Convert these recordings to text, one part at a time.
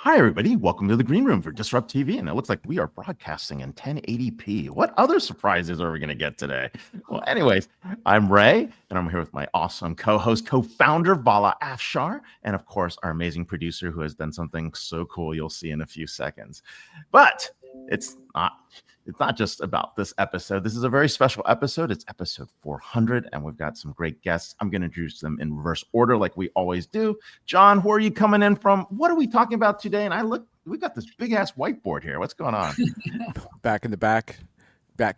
Hi, everybody. Welcome to the Green Room for Disrupt TV. And it looks like we are broadcasting in 1080p. What other surprises are we going to get today? Well, anyways, I'm Ray, and I'm here with my awesome co-host, co-founder, Vala Afshar, and of course, our amazing producer who has done something so cool you'll see in a few seconds. But it's not just about this episode. This is a very special episode. It's episode 400, and we've got some great guests. I'm going to introduce them in reverse order like we always do. John, where are you coming in from? What are we talking about today? And we got this big-ass whiteboard here. What's going on? Back in the back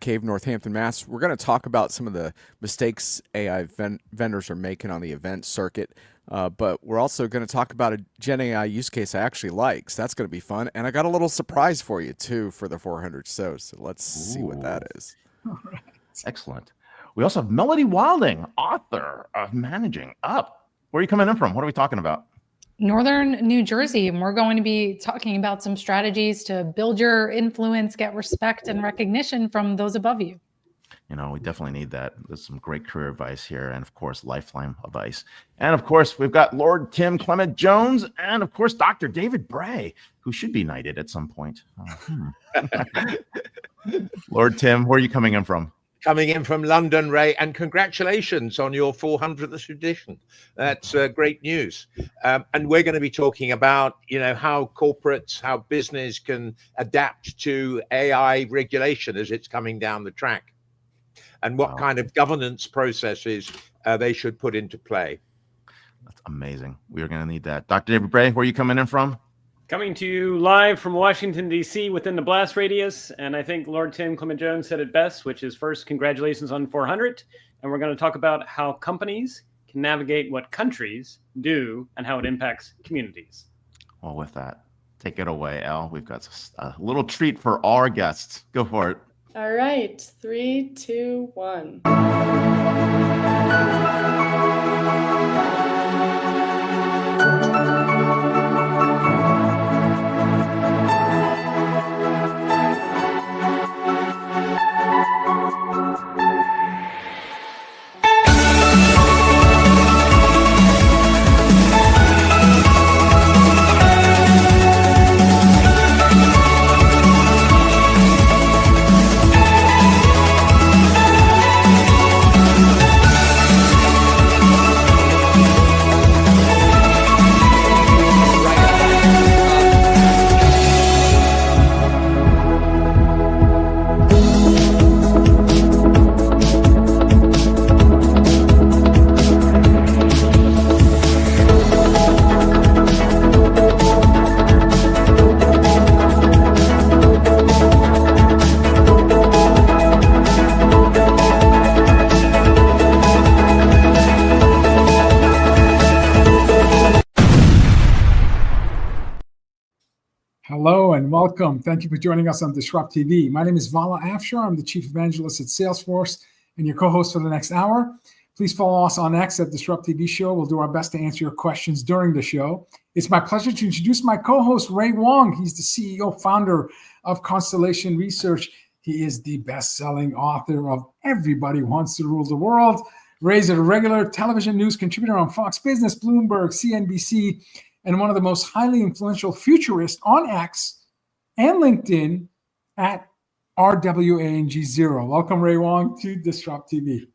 cave, Northampton, Mass. We're going to talk about some of the mistakes AI vendors are making on the event circuit. But we're also going to talk about a Gen AI use case I actually like. So that's going to be fun. And I got a little surprise for you, too, for the 400 shows. So let's see what that is. All right. Excellent. We also have Melody Wilding, author of Managing Up. Where are you coming in from? What are we talking about? Northern New Jersey. And we're going to be talking about some strategies to build your influence, get respect and recognition from those above you. You know, we definitely need that. There's some great career advice here, and of course, lifeline advice. And of course, we've got Lord Tim Clement-Jones, and of course, Dr. David Bray, who should be knighted at some point. Lord Tim, where are you coming in from? Coming in from London, Ray, and congratulations on your 400th edition. That's great news. And we're going to be talking about, how corporates, how business can adapt to AI regulation as it's coming down the track, and what kind of governance processes they should put into play. That's amazing. We are going to need that. Dr. David Bray, where are you coming in from? Coming to you live from Washington, D.C. within the blast radius. And I think Lord Tim Clement-Jones said it best, which is first, congratulations on 400. And we're going to talk about how companies can navigate what countries do and how it impacts communities. Well, with that, take it away, Elle. We've got a little treat for all our guests. Go for it. All right, 3, 2, 1. Hello and welcome. Thank you for joining us on Disrupt TV. My name is Vala Afshar. I'm the Chief Evangelist at Salesforce and your co-host for the next hour. Please follow us on X at Disrupt TV Show. We'll do our best to answer your questions during the show. It's my pleasure to introduce my co-host, Ray Wang. He's the CEO, founder of Constellation Research. He is the best-selling author of Everybody Wants to Rule the World. Ray's a regular television news contributor on Fox Business, Bloomberg, CNBC, and one of the most highly influential futurists on X and LinkedIn at RWANG0. Welcome, Ray Wang, to Disrupt TV.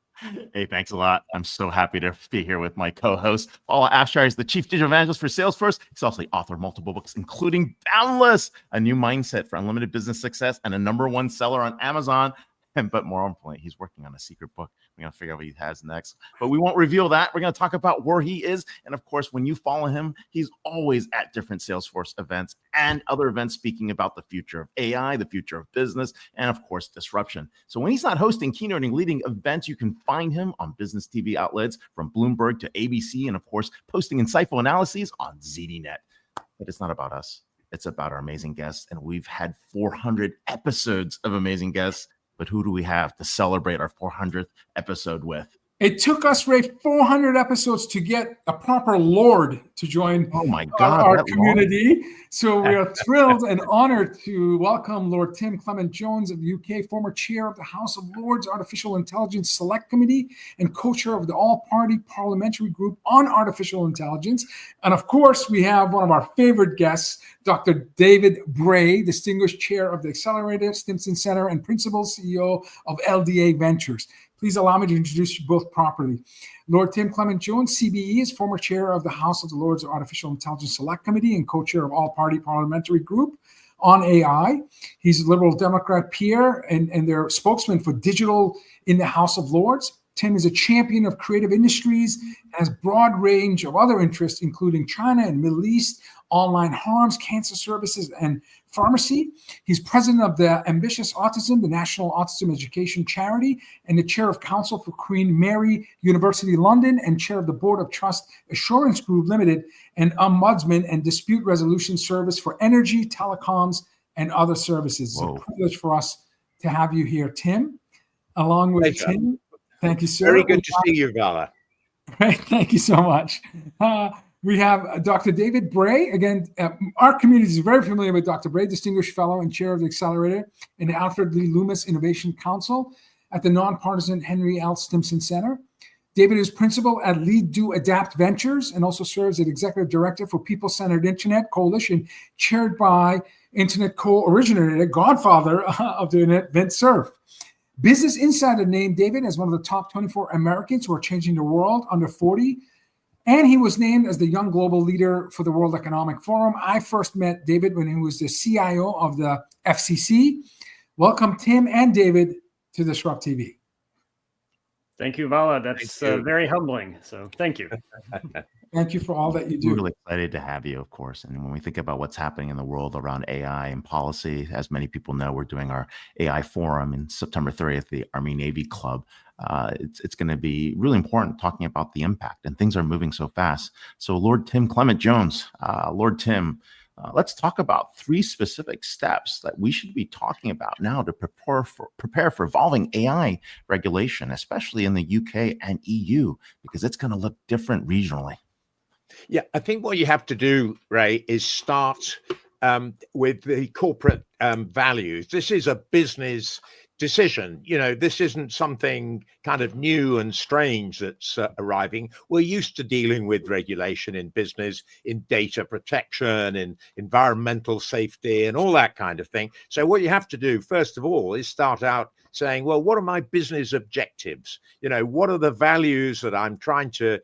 Hey, thanks a lot. I'm so happy to be here with my co-host. Vala Afshar is the Chief Digital Evangelist for Salesforce. He's also the author of multiple books, including Boundless, A New Mindset for Unlimited Business Success, and a #1 seller on Amazon. But more importantly, he's working on a secret book. We're going to figure out what he has next. But we won't reveal that. We're going to talk about where he is. And of course, when you follow him, he's always at different Salesforce events and other events speaking about the future of AI, the future of business, and of course, disruption. So when he's not hosting, keynoting, leading events, you can find him on business TV outlets from Bloomberg to ABC, and of course, posting insightful analyses on ZDNet. But it's not about us. It's about our amazing guests. And we've had 400 episodes of amazing guests. But who do we have to celebrate our 400th episode with? It took us, Ray, 400 episodes to get a proper Lord to join Oh my God, our that community. So we are thrilled and honored to welcome Lord Tim Clement-Jones of the UK, former chair of the House of Lords Artificial Intelligence Select Committee and co-chair of the all-party parliamentary group on artificial intelligence. And of course, we have one of our favorite guests, Dr. David Bray, distinguished chair of the Accelerator, Stimson Center, and principal CEO of LDA Ventures. Please allow me to introduce you both properly. Lord Tim Clement-Jones, CBE, is former chair of the House of the Lords Artificial Intelligence Select Committee and co-chair of all-party parliamentary group on AI. He's a Liberal Democrat peer and their spokesman for digital in the House of Lords. Tim is a champion of creative industries and has broad range of other interests, including China and Middle East, online harms, cancer services, and pharmacy. He's president of the Ambitious Autism, the National Autism Education Charity, and the chair of council for Queen Mary University London, and chair of the board of trust Assurance Group Limited, and ombudsman and dispute resolution service for energy, telecoms, and other services. Whoa. It's a privilege for us to have you here, Tim. Along with Pleasure. Tim, thank you, sir. Very good to see you, Vala. Great, thank you so much. We have Dr. David Bray. Again, our community is very familiar with Dr. Bray, distinguished fellow and chair of the Accelerator and the Alfred Lee Loomis Innovation Council at the nonpartisan Henry L. Stimson Center. David is principal at Lead Do Adapt Ventures and also serves as executive director for People-Centered Internet Coalition, chaired by Internet co-originator, godfather of the internet, Vint Cerf. Business Insider named David as one of the top 24 Americans who are changing the world under 40. And he was named as the Young Global Leader for the World Economic Forum. I first met David when he was the CIO of the FCC. Welcome, Tim and David, to DisrupTV. Thank you, Vala. That's very humbling. So thank you. Thank you for all that you do. We're really excited to have you, of course. And when we think about what's happening in the world around AI and policy, as many people know, we're doing our AI forum in September 30th, the Army Navy Club. It's going to be really important talking about the impact, and things are moving so fast. So Lord Tim Clement-Jones, Lord Tim, let's talk about 3 specific steps that we should be talking about now to prepare for evolving AI regulation, especially in the UK and EU, because it's going to look different regionally. Yeah, I think what you have to do, Ray, is start with the corporate values. This is a business decision. You know, this isn't something kind of new and strange that's arriving. We're used to dealing with regulation in business, in data protection, in environmental safety, and all that kind of thing. So what you have to do, first of all, is start out saying, well, what are my business objectives? You know, what are the values that I'm trying to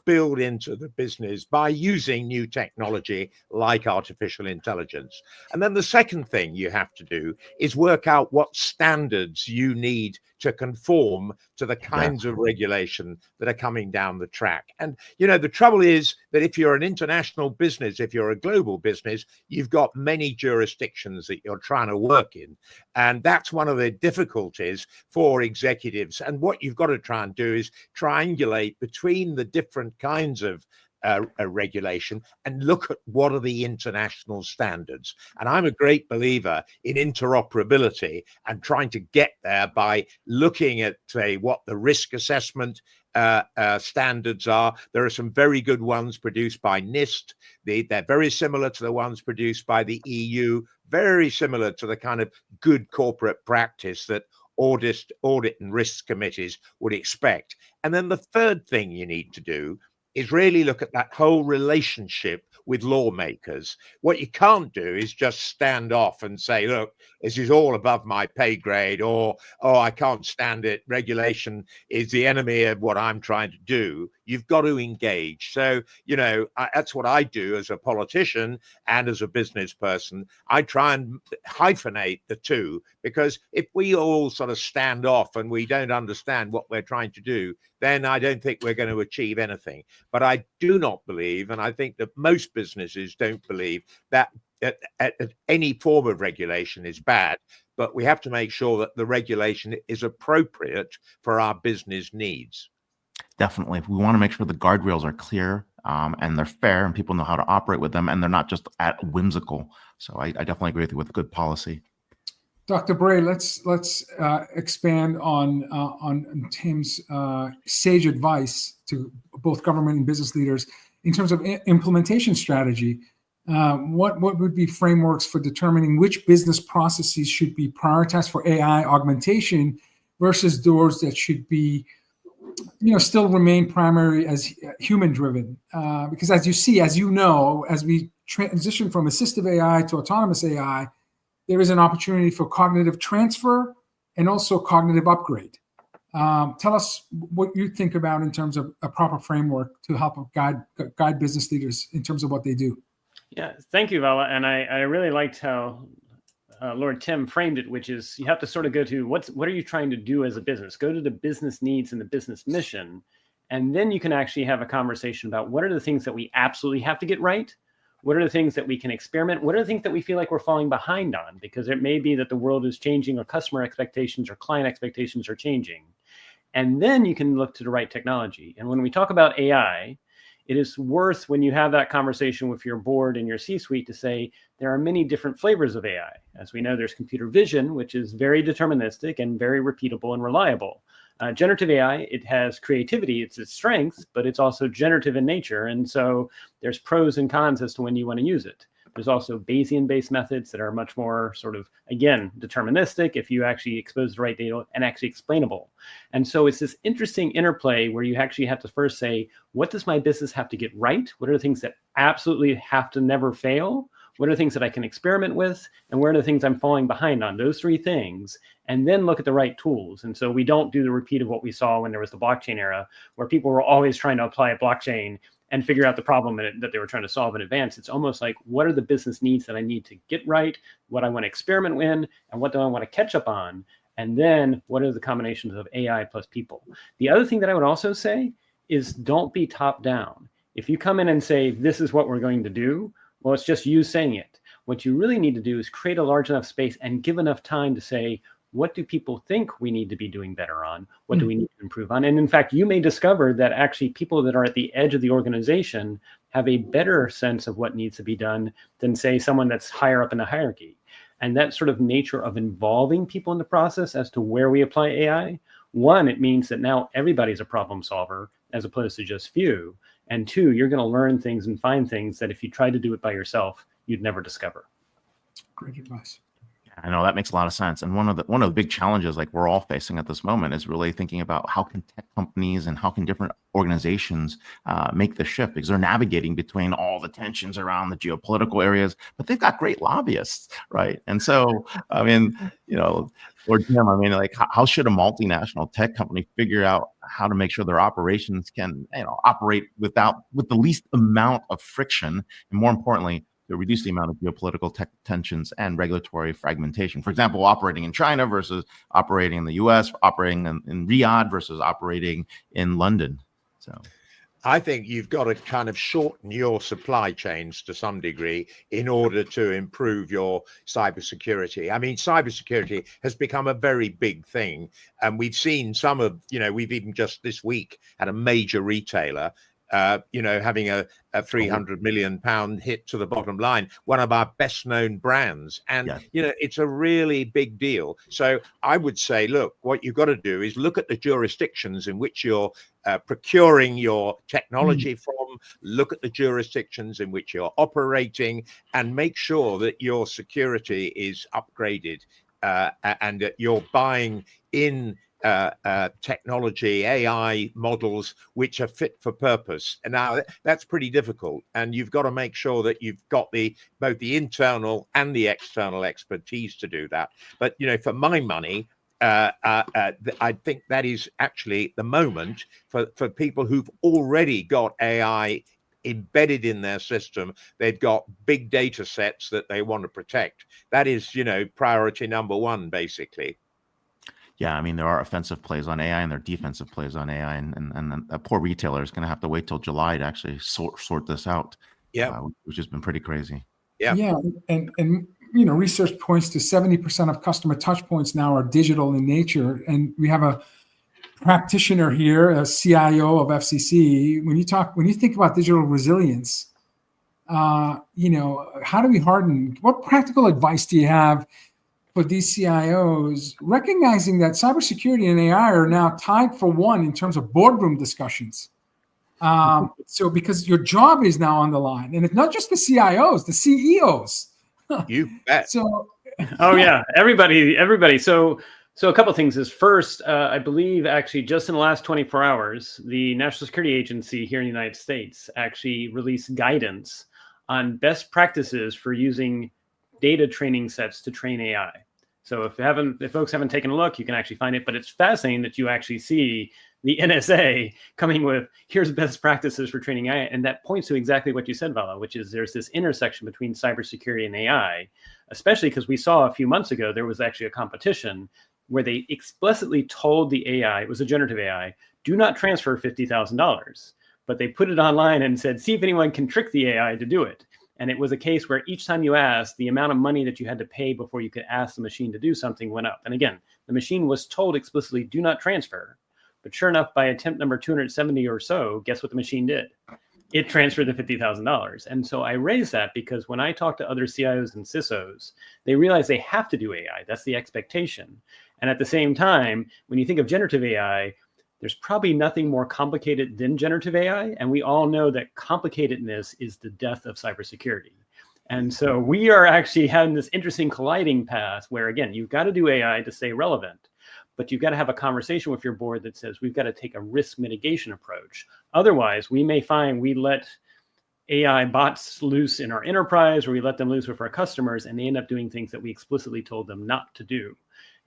build into the business by using new technology like artificial intelligence? And then the second thing you have to do is work out what standards you need to conform to the kinds of regulation that are coming down the track. And, you know, the trouble is that if you're an international business, if you're a global business, you've got many jurisdictions that you're trying to work in. And that's one of the difficulties for executives. And what you've got to try and do is triangulate between the different kinds of regulation and look at what are the international standards. And I'm a great believer in interoperability and trying to get there by looking at, say, what the risk assessment standards are. There are some very good ones produced by NIST. They're very similar to the ones produced by the EU, very similar to the kind of good corporate practice that audit and risk committees would expect. And then the third thing you need to do is really look at that whole relationship with lawmakers. What you can't do is just stand off and say, look, this is all above my pay grade, or, oh, I can't stand it. Regulation is the enemy of what I'm trying to do. You've got to engage. So, you know, that's what I do as a politician and as a business person. I try and hyphenate the two, because if we all sort of stand off and we don't understand what we're trying to do, then I don't think we're going to achieve anything. But I do not believe, and I think that most businesses don't believe, that any form of regulation is bad. But we have to make sure that the regulation is appropriate for our business needs. Definitely. We want to make sure the guardrails are clear and they're fair and people know how to operate with them and they're not just whimsical. So I definitely agree with you with good policy. Dr. Bray, let's expand on Tim's sage advice to both government and business leaders in terms of implementation strategy. What would be frameworks for determining which business processes should be prioritized for AI augmentation versus those that should be, still remain primary as human driven? Because as you know, as we transition from assistive AI to autonomous AI, there is an opportunity for cognitive transfer and also cognitive upgrade. Tell us what you think about in terms of a proper framework to help guide business leaders in terms of what they do. Yeah, thank you, Vala. And I really liked how Lord Tim framed it, which is you have to sort of go to what are you trying to do as a business? Go to the business needs and the business mission. And then you can actually have a conversation about what are the things that we absolutely have to get right? What are the things that we can experiment? What are the things that we feel like we're falling behind on? Because it may be that the world is changing or customer expectations or client expectations are changing. And then you can look to the right technology. And when we talk about AI, it is worth when you have that conversation with your board and your C-suite to say there are many different flavors of AI. As we know, there's computer vision, which is very deterministic and very repeatable and reliable. Generative AI, it has creativity, it's its strength, but it's also generative in nature. And so there's pros and cons as to when you want to use it. There's also Bayesian-based methods that are much more sort of, again, deterministic if you actually expose the right data and actually explainable. And so it's this interesting interplay where you actually have to first say, what does my business have to get right? What are the things that absolutely have to never fail? What are the things that I can experiment with? And where are the things I'm falling behind on? Those three things. And then look at the right tools. And so we don't do the repeat of what we saw when there was the blockchain era, where people were always trying to apply a blockchain and figure out the problem that they were trying to solve in advance. It's almost like, what are the business needs that I need to get right? What I want to experiment in, and what do I want to catch up on? And then what are the combinations of AI plus people? The other thing that I would also say is don't be top down. If you come in and say, this is what we're going to do, well, it's just you saying it. What you really need to do is create a large enough space and give enough time to say, what do people think we need to be doing better on? What do we need to improve on? And in fact, you may discover that actually people that are at the edge of the organization have a better sense of what needs to be done than, say, someone that's higher up in the hierarchy. And that sort of nature of involving people in the process as to where we apply AI, one, it means that now everybody's a problem solver as opposed to just few. And two, you're going to learn things and find things that if you try to do it by yourself, you'd never discover. Great advice. I know that makes a lot of sense. And one of the big challenges like we're all facing at this moment is really thinking about how can tech companies and how can different organizations make the shift, because they're navigating between all the tensions around the geopolitical areas, but they've got great lobbyists, right? And so, I mean, Lord Tim, I mean, like how should a multinational tech company figure out how to make sure their operations can, operate with the least amount of friction, and more importantly, to reduce the amount of geopolitical tensions and regulatory fragmentation? For example, operating in China versus operating in the US, operating in Riyadh versus operating in London. So I think you've got to kind of shorten your supply chains to some degree in order to improve your cybersecurity. I mean, cybersecurity has become a very big thing. And we've seen some of, we've even just this week had a major retailer having a £300 million hit to the bottom line, one of our best known brands. And, it's a really big deal. So I would say, look, what you've got to do is look at the jurisdictions in which you're procuring your technology from, look at the jurisdictions in which you're operating, and make sure that your security is upgraded and that you're buying in technology, AI models, which are fit for purpose. And now that's pretty difficult. And you've got to make sure that you've got both the internal and the external expertise to do that. But, for my money, I think that is actually the moment for people who've already got AI embedded in their system. They've got big data sets that they want to protect. That is, priority number one, basically. Yeah, I mean, there are offensive plays on AI and there are defensive plays on AI, and a poor retailer is going to have to wait till July to actually sort this out. Yeah, which has been pretty crazy. Yeah, and research points to 70% of customer touch points now are digital in nature, and we have a practitioner here, a CIO of FCC. When you think about digital resilience, how do we harden? What practical advice do you have for these CIOs, recognizing that cybersecurity and AI are now tied for one in terms of boardroom discussions. So because your job is now on the line, and it's not just the CIOs, the CEOs. You bet. So, oh yeah, everybody. So a couple of things is first, I believe actually just in the last 24 hours, the National Security Agency here in the United States actually released guidance on best practices for using data training sets to train AI. So if folks haven't taken a look, you can actually find it. But it's fascinating that you actually see the NSA coming with, here's best practices for training AI. And that points to exactly what you said, Vala, which is there's this intersection between cybersecurity and AI, especially because we saw a few months ago, there was actually a competition where they explicitly told the AI, it was a generative AI, do not transfer $50,000. But they put it online and said, see if anyone can trick the AI to do it. And it was a case where each time you asked, the amount of money that you had to pay before you could ask the machine to do something went up. And again, the machine was told explicitly, do not transfer. But sure enough, by attempt number 270 or so, guess what the machine did? It transferred the $50,000. And so I raise that because when I talk to other CIOs and CISOs, they realize they have to do AI. That's the expectation. And at the same time, when you think of generative AI, there's probably nothing more complicated than generative AI. And we all know that complicatedness is the death of cybersecurity. And so we are actually having this interesting colliding path where, again, you've got to do AI to stay relevant, but you've got to have a conversation with your board that says we've got to take a risk mitigation approach. Otherwise, we may find we let AI bots loose in our enterprise or we let them loose with our customers and they end up doing things that we explicitly told them not to do.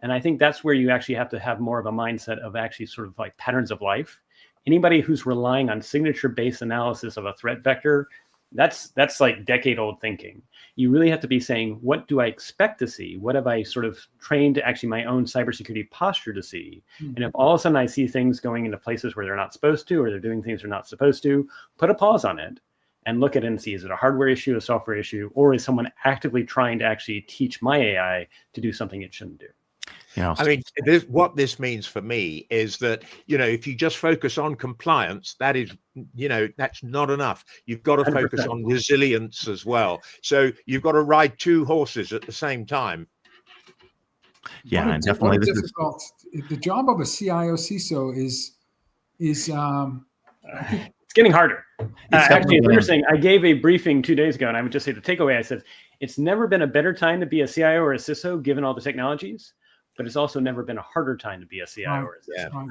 And I think that's where you actually have to have more of a mindset of actually sort of like patterns of life. Anybody who's relying on signature-based analysis of a threat vector, that's like decade-old thinking. You really have to be saying, what do I expect to see? What have I sort of trained actually my own cybersecurity posture to see? And if all of a sudden I see things going into places where they're not supposed to, or they're doing things they're not supposed to, put a pause on it and look at it and see, is it a hardware issue, a software issue, or is someone actively trying to actually teach my AI to do something it shouldn't do? I mean, what this means for me is that, if you just focus on compliance, that is, that's not enough. You've got to 100%. focus on resilience as well. So you've got to ride two horses at the same time. Yeah, and definitely this difficult. The job of a CIO CISO is it's getting harder. Actually, it's interesting. I gave a briefing 2 days ago, and I would just say the takeaway, I said, it's never been a better time to be a CIO or a CISO, given all the technologies. But it's also never been a harder time to be a CIO or a CISO.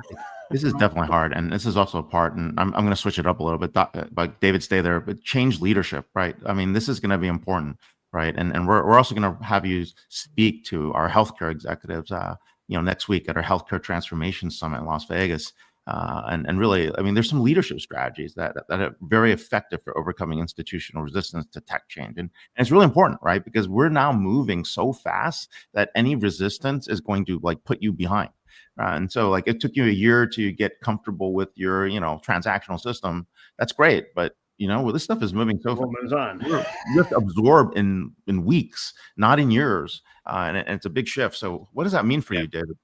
This is definitely hard. And this is also a part, and I'm going to switch it up a little bit, but David, stay there, but change leadership, right? I mean, this is going to be important, right? And we're also going to have you speak to our healthcare executives, next week at our Healthcare Transformation Summit in Las Vegas. And really, I mean, there's some leadership strategies that are very effective for overcoming institutional resistance to tech change. And it's really important, right? Because we're now moving so fast that any resistance is going to put you behind. And so it took you a year to get comfortable with your, transactional system. That's great. But, this stuff is moving so fast. Moves on. You have to absorb in weeks, not in years. And it's a big shift. So what does that mean for you, David?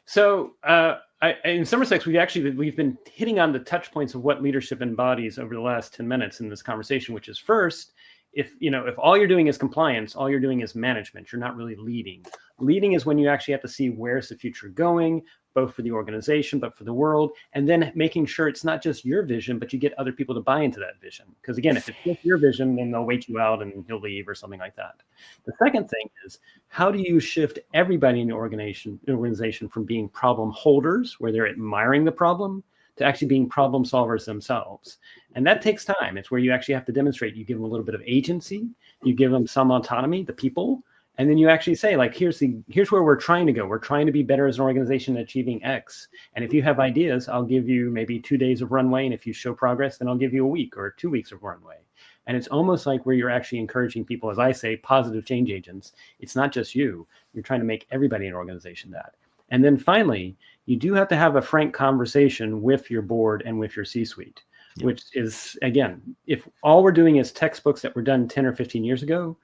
So, in some respects, we've been hitting on the touch points of what leadership embodies over the last 10 minutes in this conversation, which is first, if all you're doing is compliance, all you're doing is management, you're not really leading. Leading is when you actually have to see where's the future going, both for the organization, but for the world, and then making sure it's not just your vision, but you get other people to buy into that vision. Because again, if it's just your vision, then they'll wait you out and you'll leave or something like that. The second thing is, how do you shift everybody in the organization from being problem holders, where they're admiring the problem, to actually being problem solvers themselves? And that takes time. It's where you actually have to demonstrate. You give them a little bit of agency, you give them some autonomy, the people, and then you actually say, here's where we're trying to go. We're trying to be better as an organization at achieving X. And if you have ideas, I'll give you maybe 2 days of runway. And if you show progress, then I'll give you a week or 2 weeks of runway. And it's almost like where you're actually encouraging people, as I say, positive change agents. It's not just you. You're trying to make everybody in an organization that. And then finally, you do have to have a frank conversation with your board and with your C-suite, which is, again, if all we're doing is textbooks that were done 10 or 15 years ago,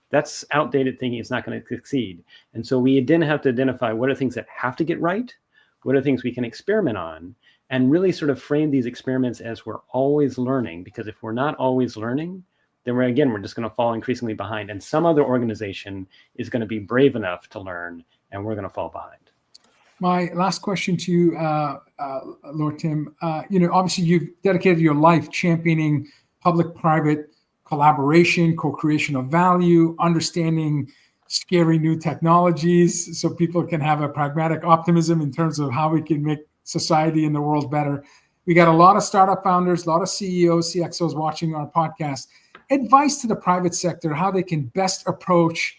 that's outdated thinking. It's not going to succeed. And so we then have to identify what are things that have to get right, what are things we can experiment on, and really sort of frame these experiments as we're always learning. Because if we're not always learning, then we're just going to fall increasingly behind. And some other organization is going to be brave enough to learn, and we're going to fall behind. My last question to you, Lord Tim, obviously you've dedicated your life championing public-private collaboration, co-creation of value, understanding scary new technologies so people can have a pragmatic optimism in terms of how we can make society and the world better. We got a lot of startup founders, a lot of CEOs, CXOs watching our podcast. Advice to the private sector, how they can best approach,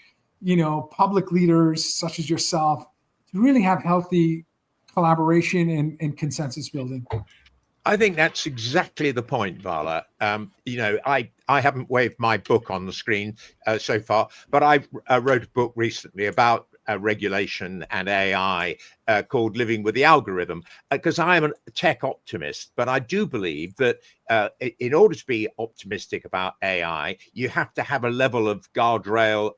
public leaders such as yourself to really have healthy collaboration and consensus building. I think that's exactly the point, Vala. I haven't waved my book on the screen so far, but I wrote a book recently about regulation and AI called Living with the Algorithm, because I am a tech optimist, but I do believe that in order to be optimistic about AI, you have to have a level of guardrail,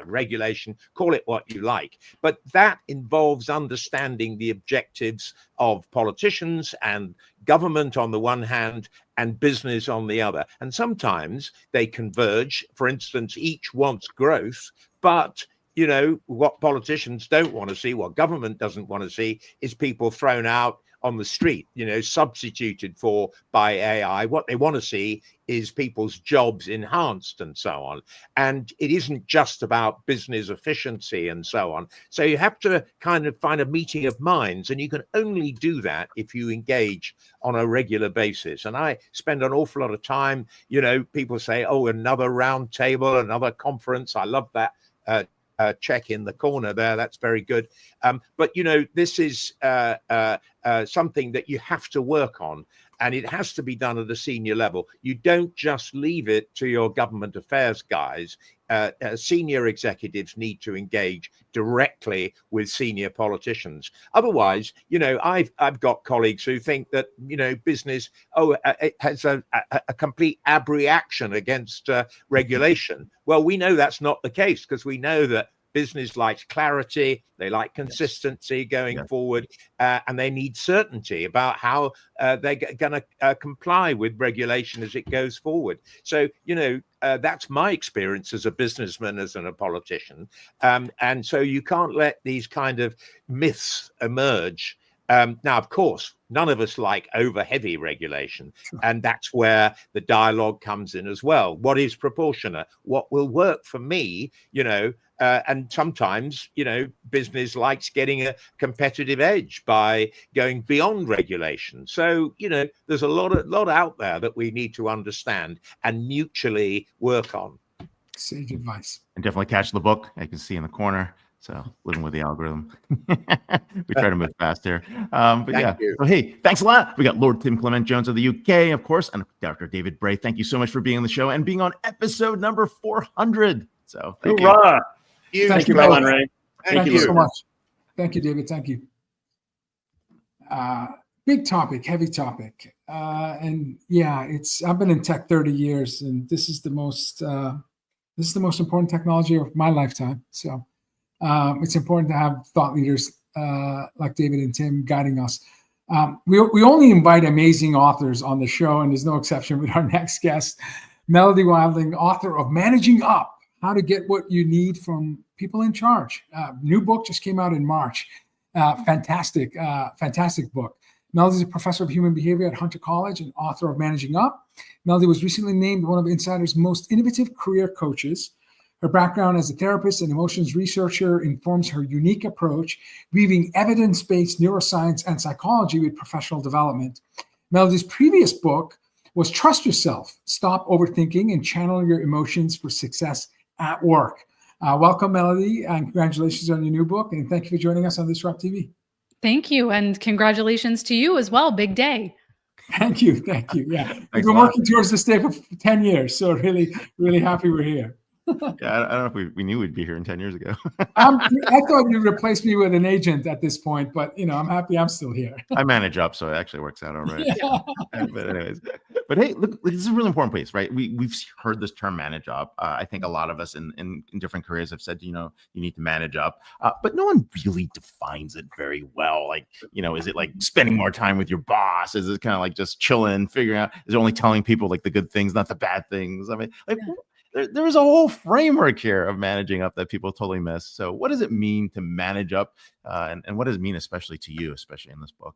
regulation, call it what you like. But that involves understanding the objectives of politicians and government on the one hand and business on the other. And sometimes they converge. For instance, each wants growth, but what politicians don't want to see, what government doesn't want to see, is people thrown out on the street, substituted for by AI. What they want to see is people's jobs enhanced and so on. And it isn't just about business efficiency and so on. So you have to kind of find a meeting of minds, and you can only do that if you engage on a regular basis. And I spend an awful lot of time, people say, oh, another round table, another conference. I love that. Check in the corner there. That's very good. But, this is something that you have to work on, and it has to be done at a senior level. You don't just leave it to your government affairs guys. Senior executives need to engage directly with senior politicians. Otherwise, I've got colleagues who think that, business, it has a complete abreaction against regulation. Well, we know that's not the case, because we know that business likes clarity, they like consistency going forward, and they need certainty about how they're going to comply with regulation as it goes forward. So, that's my experience as a businessman, as a politician. And so you can't let these kind of myths emerge. Now, of course, none of us like over heavy regulation, and that's where the dialogue comes in as well. What is proportionate? What will work for me? And sometimes, business likes getting a competitive edge by going beyond regulation. So, there's a lot out there that we need to understand and mutually work on. Sage advice. And definitely catch the book. I can see in the corner. So Living with the Algorithm. We try to move fast here. But Thank you. So, hey, thanks a lot. We got Lord Tim Clement-Jones of the UK, of course, and Dr. David Bray. Thank you so much for being on the show and being on episode number 400. So thank you. Thank you, Ron Ray. Thank you so much. Thank you, David. Thank you. Big topic, heavy topic. And yeah, I've been in tech 30 years, and this is the most important technology of my lifetime. So it's important to have thought leaders like David and Tim guiding us. We only invite amazing authors on the show, and there's no exception with our next guest, Melody Wilding, author of Managing Up: How to Get What You Need from People in Charge. New book just came out in March. Fantastic book. Melody is a professor of human behavior at Hunter College and author of Managing Up. Melody was recently named one of Insider's most innovative career coaches. Her background as a therapist and emotions researcher informs her unique approach, weaving evidence-based neuroscience and psychology with professional development. Melody's previous book was Trust Yourself, Stop Overthinking and Channel Your Emotions for Success at Work. Welcome, Melody, and congratulations on your new book. And thank you for joining us on DisrupTV. Thank you. And congratulations to you as well. Big day. Thank you. Yeah. We've been working towards this day for 10 years. So really, really happy we're here. Yeah, I don't know if we knew we'd be here in 10 years ago. I thought you replaced me with an agent at this point, but I'm happy I'm still here. I manage up, so it actually works out all right. Yeah. But anyways, but hey, look, this is a really important place, right? We've heard this term manage up. I think a lot of us in different careers have said, you need to manage up, but no one really defines it very well. Like, is it like spending more time with your boss? Is it kind of like just chilling, figuring out? Is it only telling people like the good things, not the bad things? I mean, like. Yeah. There's a whole framework here of managing up that people totally miss. So what does it mean to manage up? And what does it mean, especially to you, especially in this book?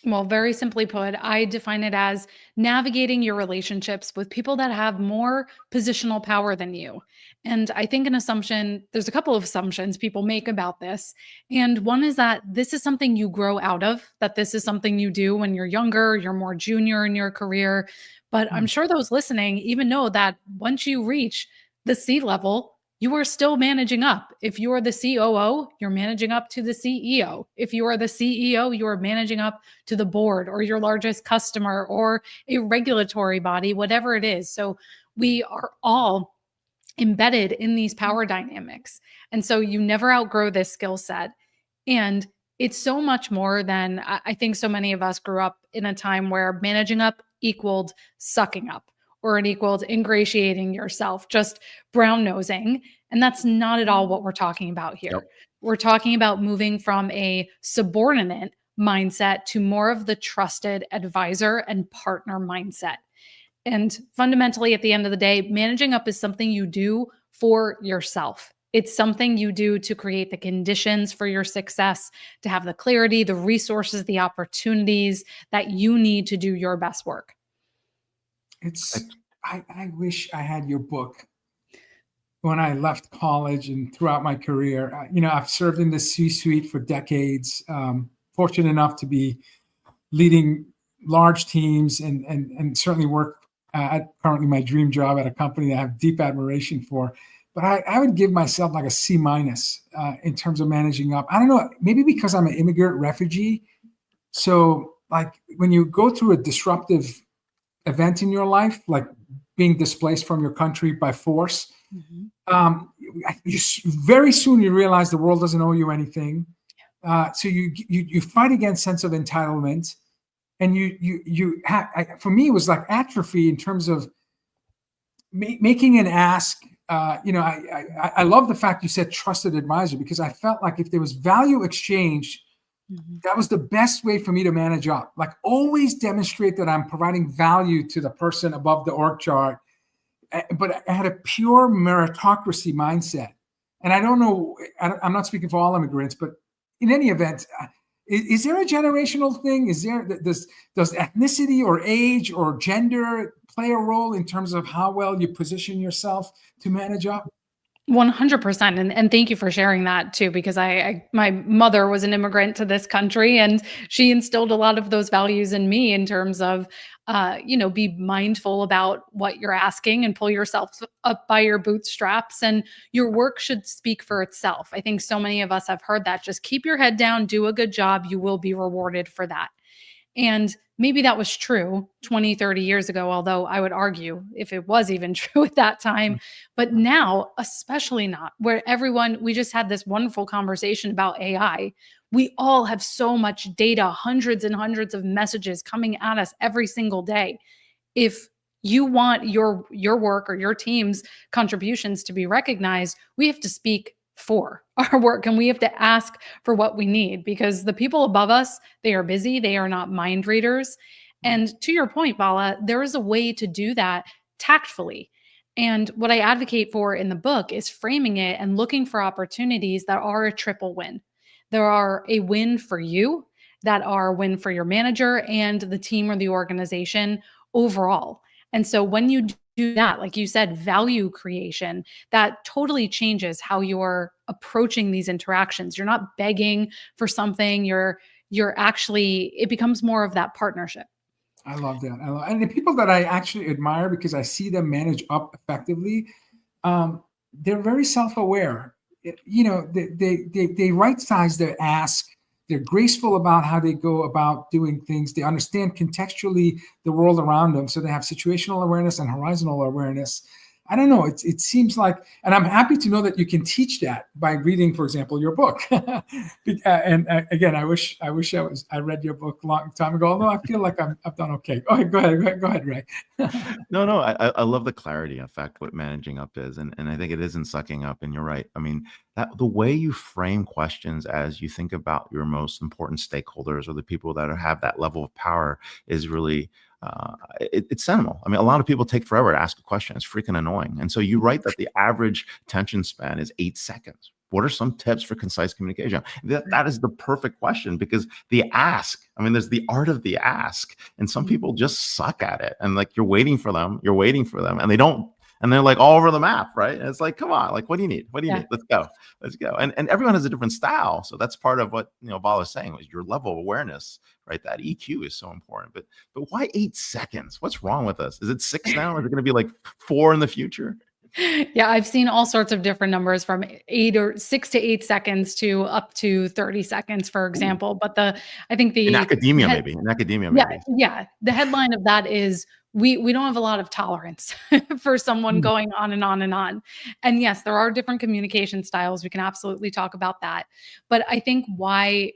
Well, very simply put, I define it as navigating your relationships with people that have more positional power than you. And I think there's a couple of assumptions people make about this. And one is that this is something you grow out of, that this is something you do when you're younger, you're more junior in your career. But I'm sure those listening even know that once you reach the C level, you are still managing up. If you are the COO, you're managing up to the CEO. If you are the CEO, you are managing up to the board or your largest customer or a regulatory body, whatever it is. So we are all embedded in these power dynamics. And so you never outgrow this skill set. And it's so much more than, I think so many of us grew up in a time where managing up equaled sucking up, or it equaled ingratiating yourself, just brown nosing. And that's not at all what we're talking about here. Yep. We're talking about moving from a subordinate mindset to more of the trusted advisor and partner mindset. And fundamentally, at the end of the day, managing up is something you do for yourself. It's something you do to create the conditions for your success, to have the clarity, the resources, the opportunities that you need to do your best work. I wish I had your book when I left college and throughout my career. I've served in the C-suite for decades, fortunate enough to be leading large teams and certainly work at currently my dream job at a company that I have deep admiration for. But I would give myself like a C- in terms of managing up. I don't know, maybe because I'm an immigrant refugee. So like when you go through a disruptive event in your life, like being displaced from your country by force, very soon you realize the world doesn't owe you anything. So you fight against sense of entitlement, and for me it was like atrophy in terms of making an ask. I love the fact you said trusted advisor, because I felt like if there was value exchange, that was the best way for me to manage up. Like always demonstrate that I'm providing value to the person above the org chart, but I had a pure meritocracy mindset. And I don't know, I'm not speaking for all immigrants, but in any event, is there a generational thing? Does ethnicity or age or gender play a role in terms of how well you position yourself to manage up? 100%. And thank you for sharing that too, because my mother was an immigrant to this country, and she instilled a lot of those values in me in terms of, be mindful about what you're asking and pull yourself up by your bootstraps, and your work should speak for itself. I think so many of us have heard that. Just keep your head down, do a good job. You will be rewarded for that. And maybe that was true 20, 30 years ago, although I would argue if it was even true at that time. But now, especially not, where we just had this wonderful conversation about AI. We all have so much data, hundreds and hundreds of messages coming at us every single day. If you want your work or your team's contributions to be recognized, we have to speak for our work, and we have to ask for what we need, because the people above us, they are busy, they are not mind readers. And to your point, Vala, there is a way to do that tactfully. And what I advocate for in the book is framing it and looking for opportunities that are a triple win. There are a win for you, that are a win for your manager and the team or the organization overall. And so when you do that, like you said, value creation, that totally changes how you're approaching these interactions. You're not begging for something. You're actually, it becomes more of that partnership. I love that. And the people that I actually admire, because I see them manage up effectively, they're very self-aware. They right-size their ask. They're graceful about how they go about doing things. They understand contextually the world around them. So they have situational awareness and horizontal awareness. I don't know. It seems like, and I'm happy to know that you can teach that by reading, for example, your book. Again, I wish I read your book a long time ago. Although I feel like I've done okay. Go ahead, Ray. No, I love the clarity, in fact, what managing up is. And I think it isn't sucking up. And you're right. I mean, that the way you frame questions as you think about your most important stakeholders or the people that have that level of power is really, it's seminal. I mean, a lot of people take forever to ask a question. It's freaking annoying. And so you write that the average attention span is 8 seconds. What are some tips for concise communication? That is the perfect question, because the ask, I mean, there's the art of the ask, and some people just suck at it. And like, you're waiting for them, and they don't, and they're like all over the map, right? And it's like, come on, like, what do you need? What do you need? Let's go. And everyone has a different style. So that's part of what, Vala is saying, was your level of awareness, right? That EQ is so important. But why 8 seconds? What's wrong with us? Is it 6 now? Is it going to be like 4 in the future? Yeah, I've seen all sorts of different numbers, from 6 to 8 seconds to up to 30 seconds, for example. But I think in academia, maybe. Yeah. The headline of that is, we don't have a lot of tolerance for someone going on and on and on. And yes, there are different communication styles. We can absolutely talk about that. But I think why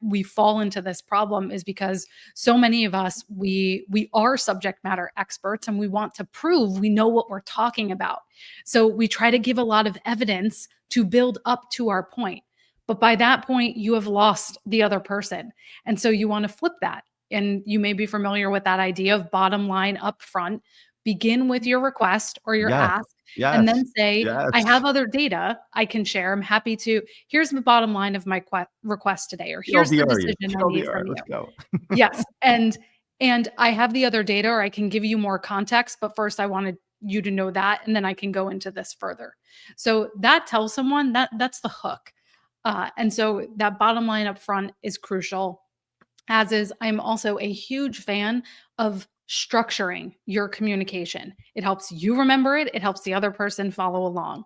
we fall into this problem is because so many of us, we are subject matter experts, and we want to prove we know what we're talking about. So we try to give a lot of evidence to build up to our point. But by that point, you have lost the other person. And so you want to flip that. And you may be familiar with that idea of bottom line up front. Begin with your request or your ask, and then say, I have other data I can share. I'm happy to. Here's the bottom line of my request today, or here's the decision I need from you. Let's go. Yes. And I have the other data, or I can give you more context, but first I wanted you to know that, and then I can go into this further. So that tells someone that's the hook. And so that bottom line up front is crucial. As is, I'm also a huge fan of structuring your communication. It helps you remember it. It helps the other person follow along.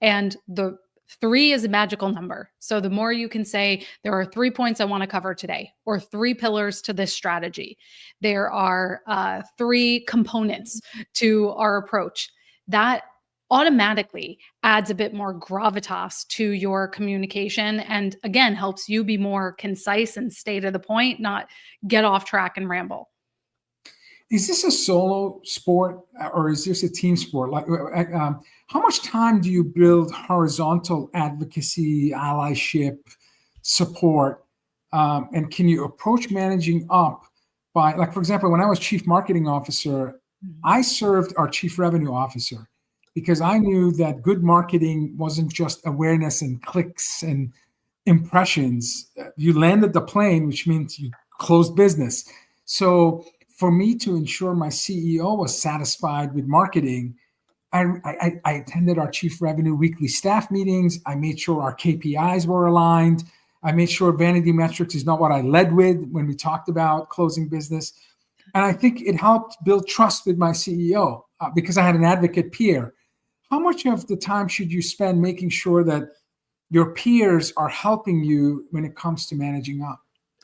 And the 3 is a magical number. So the more you can say, there are 3 points I want to cover today, or 3 pillars to this strategy. There are 3 components to our approach. That automatically adds a bit more gravitas to your communication, and again, helps you be more concise and stay to the point, not get off track and ramble. Is this a solo sport, or is this a team sport? Like, how much time do you build horizontal advocacy, allyship, support? And can you approach managing up by, like, for example, when I was chief marketing officer, I served our chief revenue officer, because I knew that good marketing wasn't just awareness and clicks and impressions. You landed the plane, which means you closed business. So for me to ensure my CEO was satisfied with marketing, I attended our chief revenue weekly staff meetings. I made sure our KPIs were aligned. I made sure vanity metrics is not what I led with when we talked about closing business. And I think it helped build trust with my CEO because I had an advocate peer. How much of the time should you spend making sure that your peers are helping you when it comes to managing up?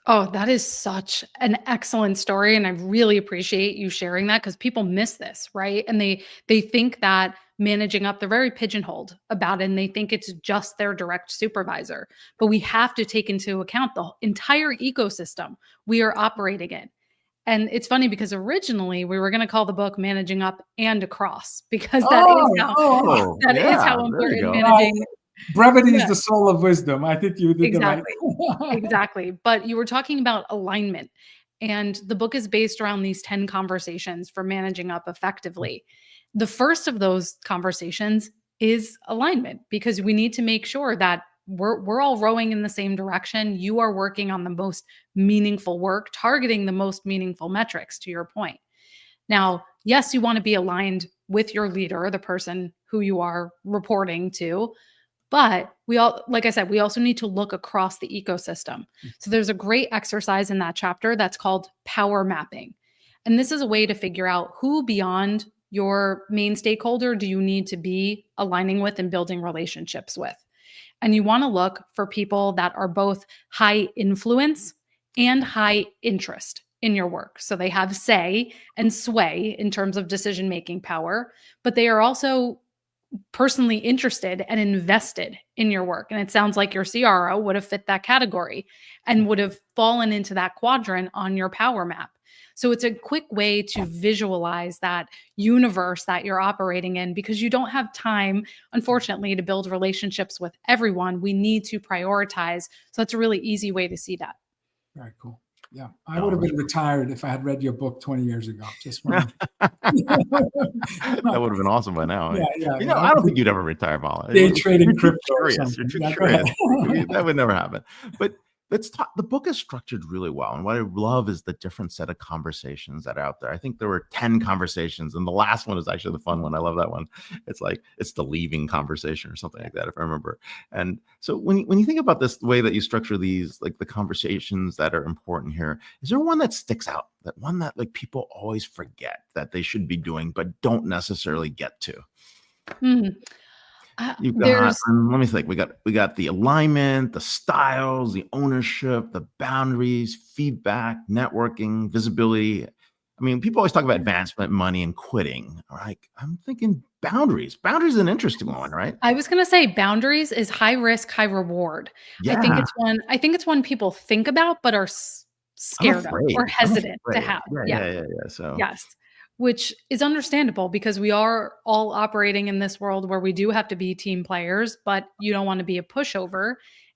Oh, that is such an excellent story. And I really appreciate you sharing that, because people miss this, right? And they think that managing up, they're very pigeonholed about it, and they think it's just their direct supervisor. But we have to take into account the entire ecosystem we are operating in. And it's funny, because originally we were going to call the book Managing Up and Across, because that is how important managing. Brevity is the soul of wisdom. I think you did exactly. the right. Exactly. But you were talking about alignment, and the book is based around these 10 conversations for managing up effectively. The first of those conversations is alignment, because we need to make sure that we're all rowing in the same direction. You are working on the most meaningful work, targeting the most meaningful metrics, to your point. Now, yes, you want to be aligned with your leader, the person who you are reporting to, but like I said, we also need to look across the ecosystem. So there's a great exercise in that chapter that's called power mapping. And this is a way to figure out who beyond your main stakeholder do you need to be aligning with and building relationships with. And you want to look for people that are both high influence and high interest in your work. So they have say and sway in terms of decision-making power, but they are also personally interested and invested in your work. And it sounds like your CRO would have fit that category and would have fallen into that quadrant on your power map. So it's a quick way to visualize that universe that you're operating in, because you don't have time, unfortunately, to build relationships with everyone. We need to prioritize. So that's a really easy way to see that. Very cool. Yeah, I would have been retired if I had read your book 20 years ago. Just that would have been awesome by now. Yeah. I don't think you'd ever retire, Vala. Day trading crypto. You're too curious. That would never happen. But let's talk. The book is structured really well, and what I love is the different set of conversations that are out there. I think there were 10 conversations, and the last one is actually the fun one. I love that one. It's like it's the leaving conversation or something like that, if I remember. And so when you think about this, the way that you structure these, like the conversations that are important here, is there one that sticks out? That one that like people always forget that they should be doing, but don't necessarily get to? Let me think. We got the alignment, the styles, the ownership, the boundaries, feedback, networking, visibility. I mean, people always talk about advancement, money, and quitting. Like, I'm thinking boundaries. Boundaries is an interesting one, right? I was going to say boundaries is high risk, high reward. Yeah. I think it's one people think about but are scared of or hesitant to have. Yeah. So yes. Which is understandable, because we are all operating in this world where we do have to be team players, but you don't want to be a pushover.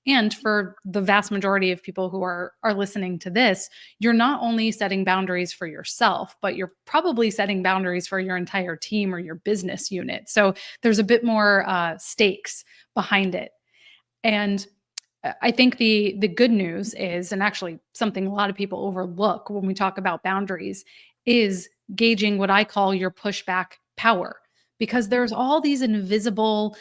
And for the vast majority of people who are listening to this, you're not only setting boundaries for yourself, but you're probably setting boundaries for your entire team or your business unit. So there's a bit more stakes behind it. And I think the good news is, and actually something a lot of people overlook when we talk about boundaries, is gauging what I call your pushback power, because there's all these invisible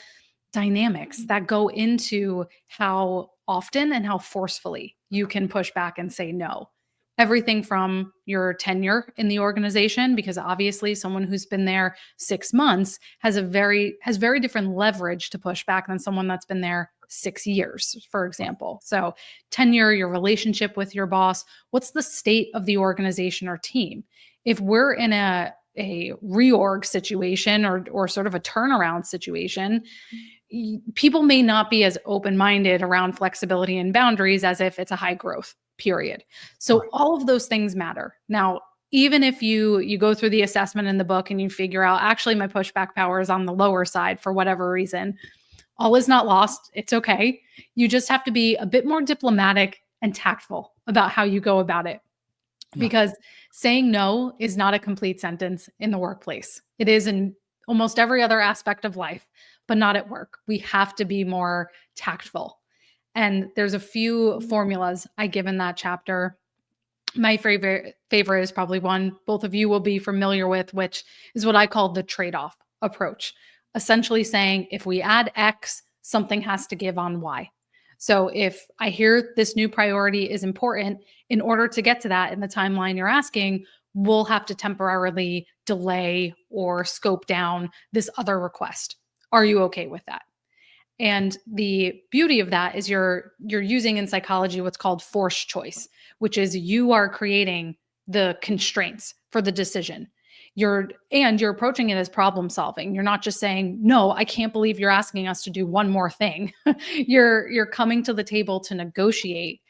dynamics that go into how often and how forcefully you can push back and say no. Everything from your tenure in the organization, because obviously someone who's been there 6 months has very different leverage to push back than someone that's been there 6 years, for example. So tenure, your relationship with your boss, what's the state of the organization or team? If we're in a reorg situation or sort of a turnaround situation, people may not be as open-minded around flexibility and boundaries as if it's a high growth period. So all of those things matter. Now, even if you go through the assessment in the book and you figure out, actually, my pushback power is on the lower side for whatever reason, all is not lost. It's okay. You just have to be a bit more diplomatic and tactful about how you go about it. Because saying no is not a complete sentence in the workplace. It is in almost every other aspect of life, but not at work. We have to be more tactful. And there's a few formulas I give in that chapter. My favorite is probably one both of you will be familiar with, which is what I call the trade-off approach. Essentially saying, if we add X, something has to give on Y. So if I hear this new priority is important, in order to get to that in the timeline you're asking, we'll have to temporarily delay or scope down this other request. Are you okay with that? And the beauty of that is you're using in psychology what's called force choice, which is you are creating the constraints for the decision. You're approaching it as problem solving. You're not just saying, no, I can't believe you're asking us to do one more thing. You're coming to the table to negotiate,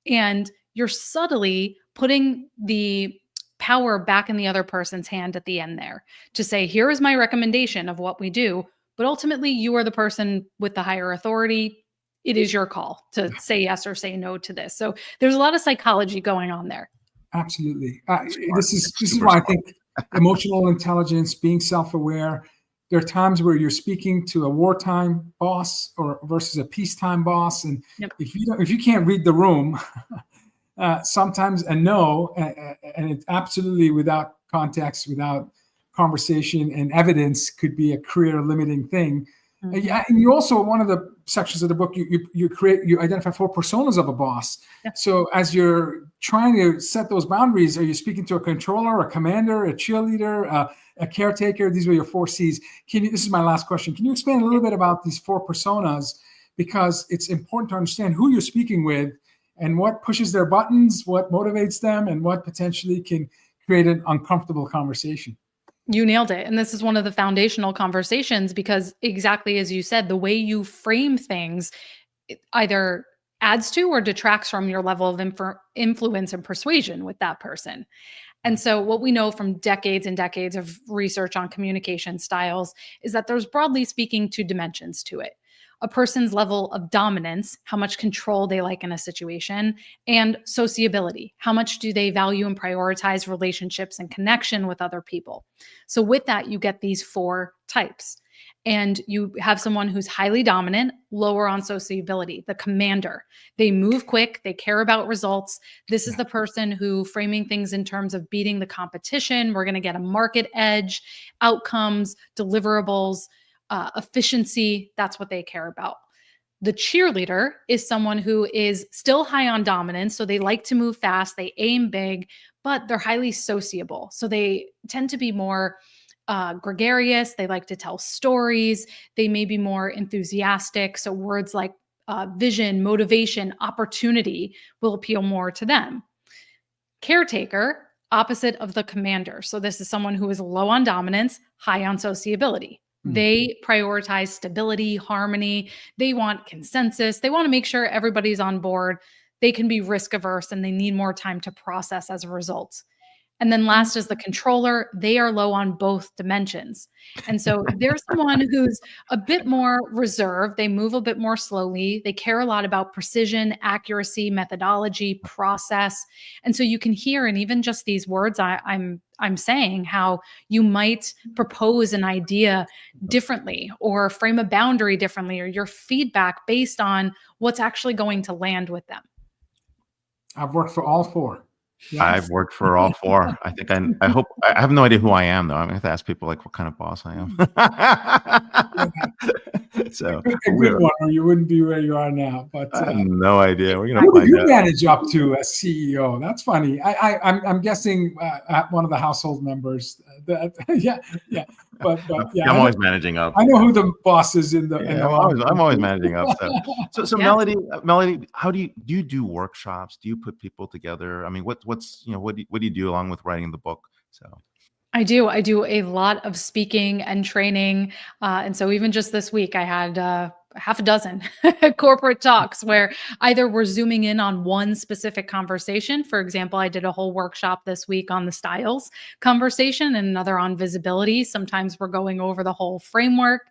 and you're subtly putting the power back in the other person's hand at the end there to say, here is my recommendation of what we do. But ultimately, you are the person with the higher authority. It is your call to say yes or say no to this. So there's a lot of psychology going on there. Absolutely. This is why I think emotional intelligence, being self-aware. There are times where you're speaking to a wartime boss or versus a peacetime boss, and if you can't read the room, sometimes a no, and it's absolutely without context, without conversation and evidence, could be a career limiting thing. Mm-hmm. And you also, one of the sections of the book, you identify 4 personas of a boss. Yeah. So as you're trying to set those boundaries, are you speaking to a controller, a commander, a cheerleader, a caretaker? These were your 4 C's. This is my last question. Can you expand a little bit about these 4 personas? Because it's important to understand who you're speaking with and what pushes their buttons, what motivates them, and what potentially can create an uncomfortable conversation. You nailed it. And this is one of the foundational conversations because exactly as you said, the way you frame things either adds to or detracts from your level of influence and persuasion with that person. And so what we know from decades and decades of research on communication styles is that there's, broadly speaking, two dimensions to it. A person's level of dominance, how much control they like in a situation, and sociability, how much do they value and prioritize relationships and connection with other people. So with that, you get these four types. And you have someone who's highly dominant, lower on sociability, the commander. They move quick, they care about results. This is the person who, framing things in terms of beating the competition, we're going to get a market edge, outcomes, deliverables, efficiency, that's what they care about. The cheerleader is someone who is still high on dominance. So they like to move fast, they aim big, but they're highly sociable. So they tend to be more gregarious. They like to tell stories. They may be more enthusiastic. So words like vision, motivation, opportunity will appeal more to them. Caretaker, opposite of the commander. So this is someone who is low on dominance, high on sociability. They prioritize stability, harmony. They want consensus. They want to make sure everybody's on board. They can be risk averse and they need more time to process as a result. And then last is the controller. They are low on both dimensions. And so there's someone who's a bit more reserved. They move a bit more slowly. They care a lot about precision, accuracy, methodology, process. And so you can hear, and even just these words I'm saying, how you might propose an idea differently or frame a boundary differently, or your feedback based on what's actually going to land with them. I've worked for all four. Yes. I've worked for all four. I think I hope I have no idea who I am though. I'm gonna have to ask people like what kind of boss I am. So a good one, or you wouldn't be where you are now. But I have no idea. We're gonna what find do you out. manage up to as CEO? That's funny. I'm guessing one of the household members. Yeah. But yeah, I'm always managing up. I know who the boss is in the. I'm always managing up. So Yeah. Melody, how do you do workshops? Do you put people together? I mean, what do you do along with writing the book? So. I do a lot of speaking and training. And so even just this week, I had half a dozen corporate talks where either we're zooming in on one specific conversation. For example, I did a whole workshop this week on the styles conversation and another on visibility. Sometimes we're going over the whole framework.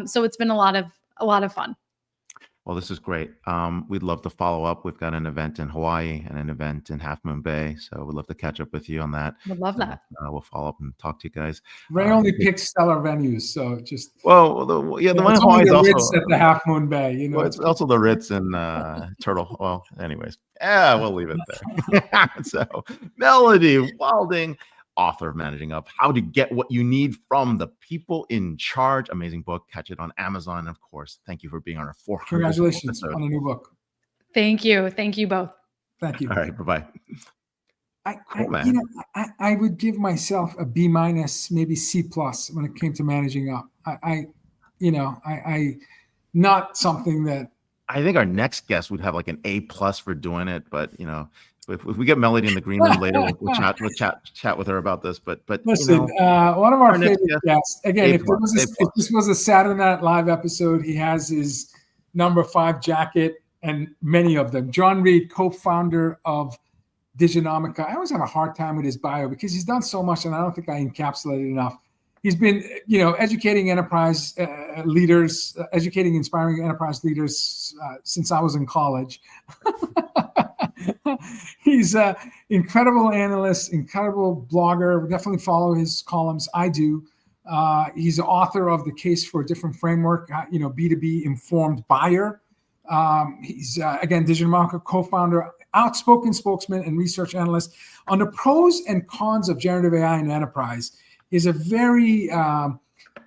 So it's been a lot of fun. Well, this is great. We'd love to follow up. We've got an event in Hawaii and an event in Half Moon Bay. So we'd love to catch up with you on that. Would love that. We'll follow up and talk to you guys. Ray only picks stellar venues. So just. Well, the one in Hawaii is also at the Half Moon Bay. You know, well, it's also the Ritz and Turtle. Well, anyways, we'll leave it there. So Melody Walding, author of Managing Up, How to Get What You Need from the People in Charge. Amazing book. Catch it on Amazon. And of course, thank you for being on our 400th Congratulations episode. on a new book. Thank you. Thank you both. Thank you. All right. Bye-bye. I would give myself a B-, maybe C+ when it came to managing up. I not something that. I think our next guest would have like an A+ for doing it, but if we get Melody in the green room later, we'll chat with her about this. But listen, one of our favorite guests. Again, if this was a Saturday Night Live episode, he has his number 5 jacket and many of them. Jon Reed, co-founder of Diginomica. I always have a hard time with his bio because he's done so much, and I don't think I encapsulated enough. He's been, educating enterprise leaders, educating, inspiring enterprise leaders since I was in college. He's an incredible analyst, incredible blogger. Definitely follow his columns. I do. He's the author of The Case for a Different Framework, B2B informed buyer. He's, again, Diginomica co-founder, outspoken spokesman and research analyst on the pros and cons of generative AI in enterprise. Is a very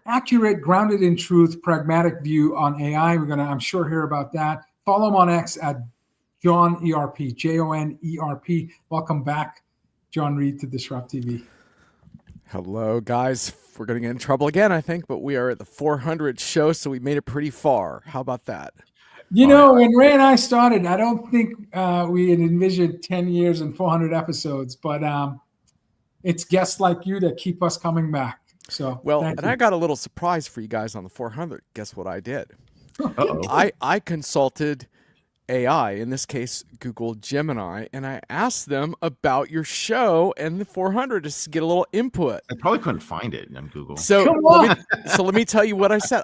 accurate, grounded in truth, pragmatic view on AI. We're going to, I'm sure, hear about that. Follow him on X at Jon ERP, JONERP. Welcome back, Jon Reed, to DisrupTV. Hello, guys. We're going to get in trouble again, I think, but we are at the 400 show, so we made it pretty far. How about that? You know, when Ray and I started, I don't think we had envisioned 10 years and 400 episodes, but it's guests like you that keep us coming back. So, well, and I got a little surprise for you guys on the 400. Guess what I did? I consulted AI, in this case, Google Gemini, and I asked them about your show and the 400 to get a little input. I probably couldn't find it on Google. So let me tell you what I said.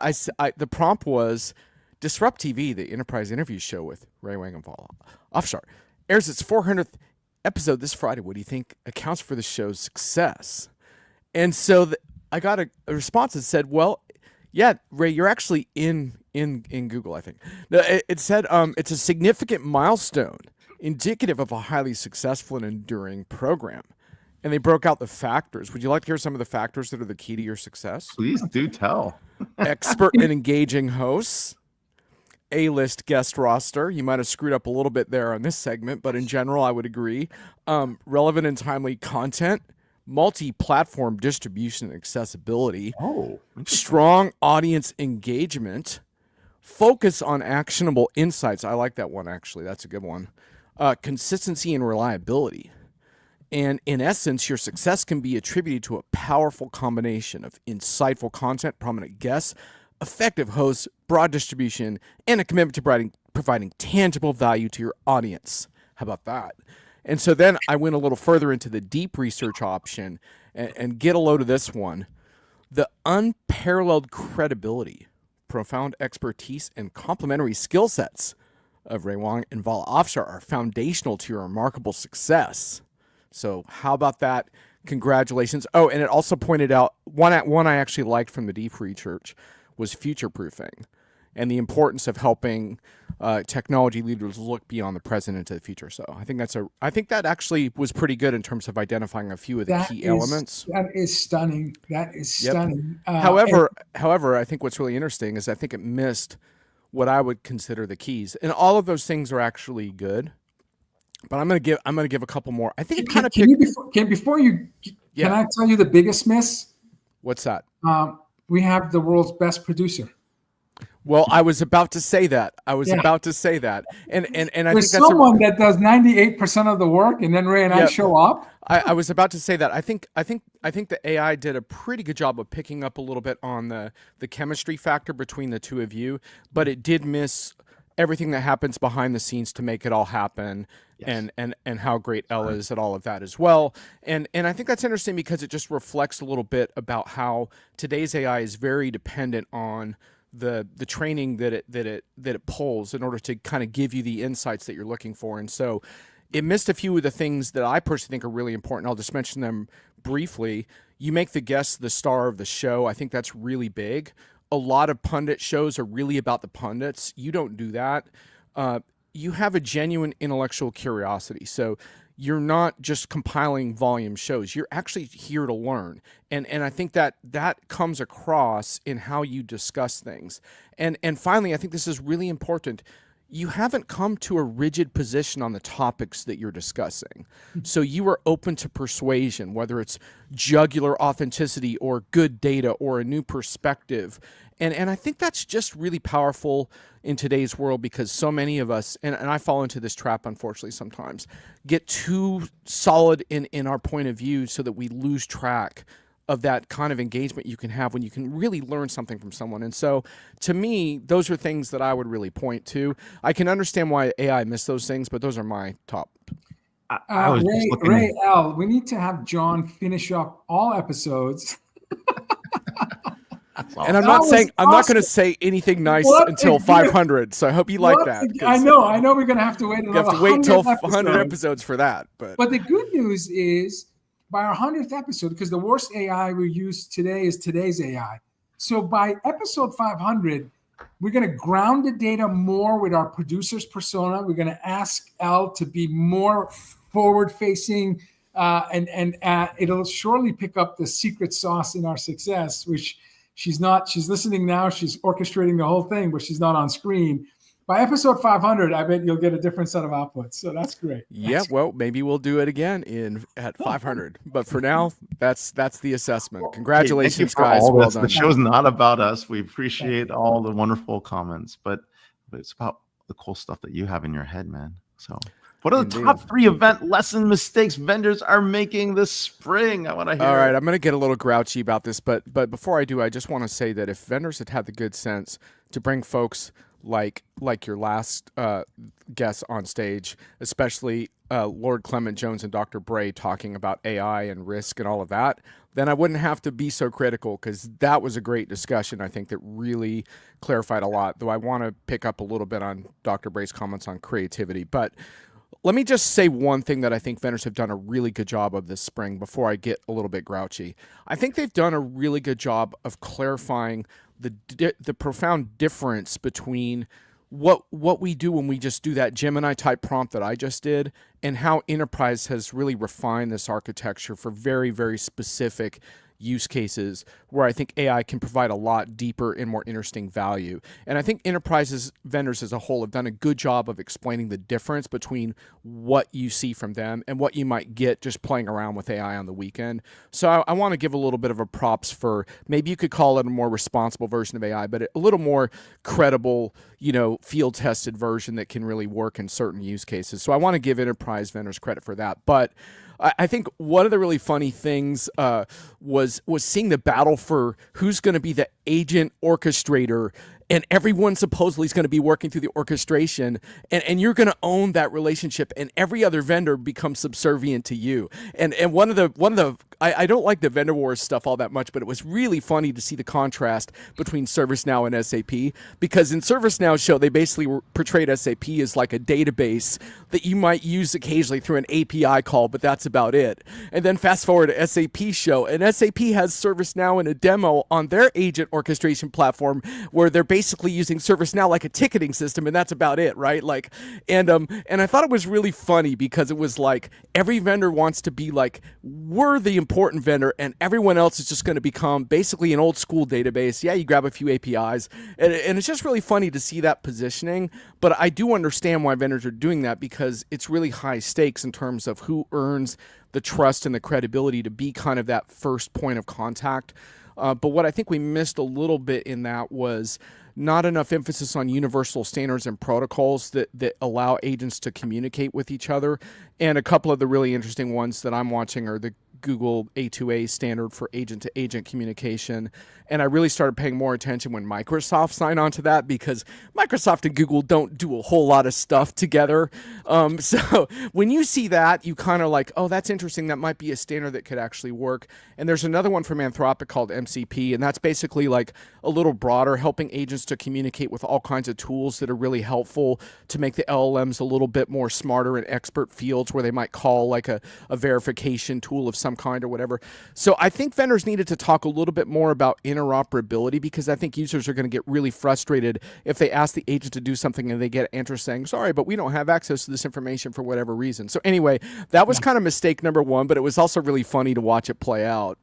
The prompt was, DisrupTV, the enterprise interview show with Ray Wang Vala Afshar, airs its 400th episode this Friday. What do you think accounts for the show's success? And so I got a response that said, well, yeah, Ray, you're actually in Google, I think. It said it's a significant milestone indicative of a highly successful and enduring program. And they broke out the factors. Would you like to hear some of the factors that are the key to your success? Please do tell. Expert and engaging hosts, A-list guest roster. You might have screwed up a little bit there on this segment, but in general, I would agree. Relevant and timely content, multi-platform distribution and accessibility, strong audience engagement, focus on actionable insights. I like that one, actually. That's a good one. Consistency and reliability. And in essence, your success can be attributed to a powerful combination of insightful content, prominent guests, effective hosts, broad distribution, and a commitment to providing tangible value to your audience. How about that? And so then I went a little further into the deep research option and get a load of this one. The unparalleled credibility, profound expertise, and complementary skill sets of Ray Wang and Vala Afshar are foundational to your remarkable success. So how about that? Congratulations. Oh, and it also pointed out, one I actually liked from the deep research was future-proofing and the importance of helping technology leaders look beyond the present into the future. So I think that actually was pretty good in terms of identifying a few of the key elements. That is stunning. That is stunning. However, I think what's really interesting is I think it missed what I would consider the keys, and all of those things are actually good. But I'm gonna give a couple more. I think it kind of can I tell you the biggest miss? What's that? We have the world's best producer. Well, I was about to say that. And I think that's someone that does 98% of the work, and then Ray and I show up. I was about to say that. I think the AI did a pretty good job of picking up a little bit on the chemistry factor between the two of you, but it did miss everything that happens behind the scenes to make it all happen. Yes. And how great Elle is at all of that as well. And I think that's interesting because it just reflects a little bit about how today's AI is very dependent on the training that it pulls in order to kind of give you the insights that you're looking for. And so it missed a few of the things that I personally think are really important. I'll just mention them briefly. You make the guest the star of the show. I think that's really big. A lot of pundit shows are really about the pundits. You don't do that. You have a genuine intellectual curiosity. So you're not just compiling volume shows. You're actually here to learn. And I think that comes across in how you discuss things. And finally, I think this is really important. You haven't come to a rigid position on the topics that you're discussing. So you are open to persuasion, whether it's jugular authenticity or good data or a new perspective. And I think that's just really powerful in today's world because so many of us, and I fall into this trap, unfortunately, sometimes, get too solid in our point of view so that we lose track of that kind of engagement you can have when you can really learn something from someone. And so to me, those are things that I would really point to. I can understand why AI missed those things, but those are my top. Ray, Al, we need to have Jon finish up all episodes. And I'm not going to say anything nice until 500. So I hope you like that. I know we're going to have to wait. You have to wait until 100 episodes for that. But the good news is by our 100th episode, because the worst AI we use today is today's AI. So by episode 500, we're going to ground the data more with our producer's persona. We're going to ask Elle to be more forward-facing, and it'll surely pick up the secret sauce in our success, which she's not. She's listening now. She's orchestrating the whole thing, but she's not on screen. By episode 500, I bet you'll get a different set of outputs. So that's great. Well, maybe we'll do it again at 500. But for now, that's the assessment. Congratulations, guys. Well done. The show's not about us. We appreciate all the wonderful comments, but it's about the cool stuff that you have in your head, man. So what are the Indeed. top 3 event lesson mistakes vendors are making this spring? I want to hear. All right, it. I'm going to get a little grouchy about this, but before I do, I just want to say that if vendors had had the good sense to bring folks like your last guest on stage, especially Lord Clement-Jones and Dr. Bray talking about AI and risk and all of that, then I wouldn't have to be so critical, because that was a great discussion, I think, that really clarified a lot, though I want to pick up a little bit on Dr. Bray's comments on creativity. But let me just say one thing that I think vendors have done a really good job of this spring before I get a little bit grouchy. I think they've done a really good job of clarifying the profound difference between what we do when we just do that Gemini type prompt that I just did, and how enterprise has really refined this architecture for very, very specific use cases where I think AI can provide a lot deeper and more interesting value. And I think enterprises, vendors as a whole, have done a good job of explaining the difference between what you see from them and what you might get just playing around with AI on the weekend. So I want to give a little bit of a props for, maybe you could call it a more responsible version of AI, but a little more credible, field tested version that can really work in certain use cases. So I want to give enterprise vendors credit for that. But I think one of the really funny things was seeing the battle for who's going to be the agent orchestrator, and everyone supposedly is going to be working through the orchestration, and you're going to own that relationship, and every other vendor becomes subservient to you. And one of the I don't like the vendor wars stuff all that much, but it was really funny to see the contrast between ServiceNow and SAP, because in ServiceNow's show, they basically portrayed SAP as like a database that you might use occasionally through an API call, but that's about it. And then fast forward to SAP's show, and SAP has ServiceNow in a demo on their agent orchestration platform where they're basically using ServiceNow like a ticketing system, and that's about it, right? And I thought it was really funny, because it was like every vendor wants to be like, we're the important vendor, and everyone else is just going to become basically an old school database. Yeah, you grab a few APIs, and it's just really funny to see that positioning. But I do understand why vendors are doing that, because it's really high stakes in terms of who earns the trust and the credibility to be kind of that first point of contact. But what I think we missed a little bit in that was not enough emphasis on universal standards and protocols that allow agents to communicate with each other. And a couple of the really interesting ones that I'm watching are the Google A2A standard for agent-to-agent communication. And I really started paying more attention when Microsoft signed on to that, because Microsoft and Google don't do a whole lot of stuff together. So when you see that, you kind of like, oh, that's interesting. That might be a standard that could actually work. And there's another one from Anthropic called MCP, and that's basically like a little broader, helping agents to communicate with all kinds of tools that are really helpful to make the LLMs a little bit more smarter in expert fields where they might call like a verification tool of some kind or whatever. So I think vendors needed to talk a little bit more about interoperability, because I think users are going to get really frustrated if they ask the agent to do something and they get an answer saying, sorry, but we don't have access to this information for whatever reason. So anyway, that was kind of mistake number one, but it was also really funny to watch it play out.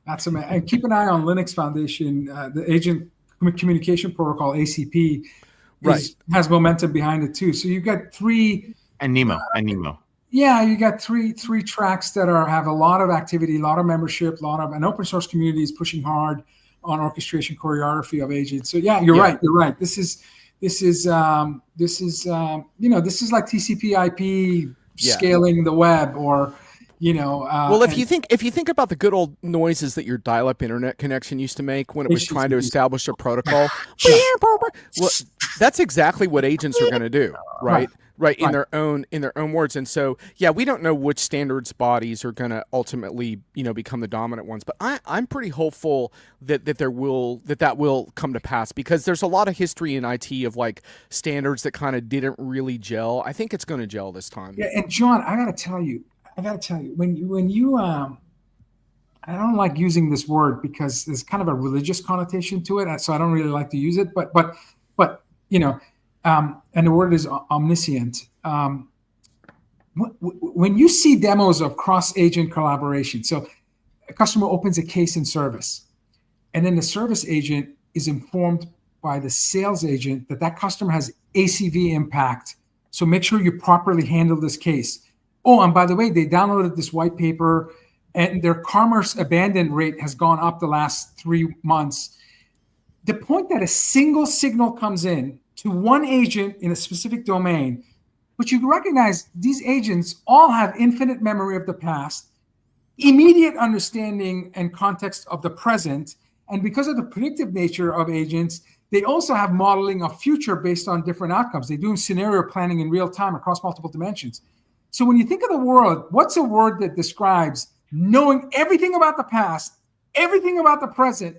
That's amazing. And keep an eye on Linux Foundation, the Agent Communication Protocol, ACP, has momentum behind it too. So you've got three. And Nemo. Yeah, you got three tracks that have a lot of activity, a lot of membership, an open source community is pushing hard on orchestration choreography of agents. So yeah, you're right. This is like TCP/IP scaling the web, or well, if you think about the good old noises that your dial-up internet connection used to make when it was trying to establish a protocol, well, that's exactly what agents are going to do, right? Right, in their own words. And so, yeah, we don't know which standards bodies are going to ultimately, become the dominant ones. But I'm pretty hopeful that that will come to pass, because there's a lot of history in IT of like standards that kind of didn't really gel. I think it's going to gel this time. Yeah, and John, I got to tell you, when you I don't like using this word because there's kind of a religious connotation to it, so I don't really like to use it. But and the word is omniscient. When you see demos of cross-agent collaboration, so a customer opens a case in service, and then the service agent is informed by the sales agent that customer has ACV impact. So make sure you properly handle this case. Oh, and by the way, they downloaded this white paper, and their commerce abandon rate has gone up the last 3 months. The point that a single signal comes in to one agent in a specific domain. But you recognize these agents all have infinite memory of the past, immediate understanding and context of the present. And because of the predictive nature of agents, they also have modeling of future based on different outcomes. They do scenario planning in real time across multiple dimensions. So when you think of the world, what's a word that describes knowing everything about the past, everything about the present,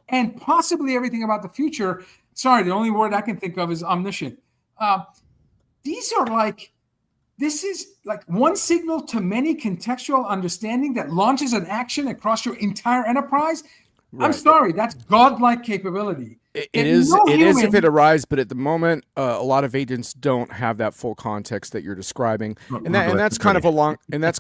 and possibly everything about the future? Sorry, the only word I can think of is omniscient. These are this is like one signal to many contextual understanding that launches an action across your entire enterprise. Right. I'm sorry, that's godlike capability. It is if it arrives, but at the moment, a lot of agents don't have that full context that you're describing, and that's kind of a long end of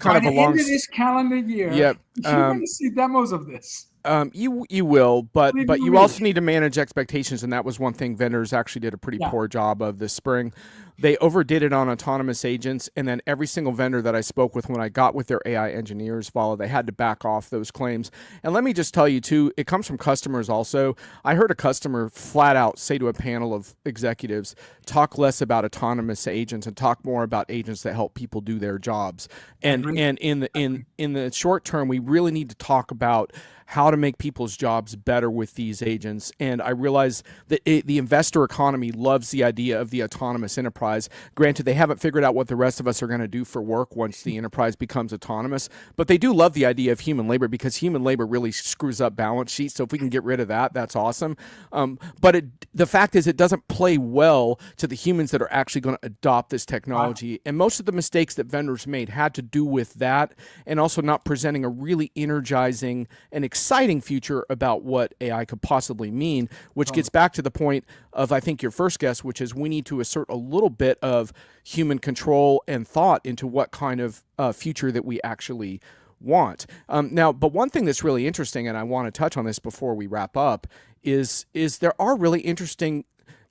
this calendar year. Yep, you're going to see demos of this. You will, but you also need to manage expectations, and that was one thing vendors actually did a pretty poor job of this spring. They overdid it on autonomous agents, and then every single vendor that I spoke with when I got with their AI engineers, they had to back off those claims. And let me just tell you too, it comes from customers also. I heard a customer flat out say to a panel of executives, talk less about autonomous agents and talk more about agents that help people do their jobs. And in the short term, we really need to talk about how to make people's jobs better with these agents. And I realize that the investor economy loves the idea of the autonomous enterprise. Granted, they haven't figured out what the rest of us are going to do for work once the enterprise becomes autonomous, but they do love the idea of human labor because human labor really screws up balance sheets. So if we can get rid of that, that's awesome. But the fact is it doesn't play well to the humans that are actually going to adopt this technology. Wow. And most of the mistakes that vendors made had to do with that, and also not presenting a really energizing and exciting future about what AI could possibly mean, which gets back to the point of, I think, your first guess, which is we need to assert a little bit of human control and thought into what kind of future that we actually want. But one thing that's really interesting, and I want to touch on this before we wrap up, is there are really interesting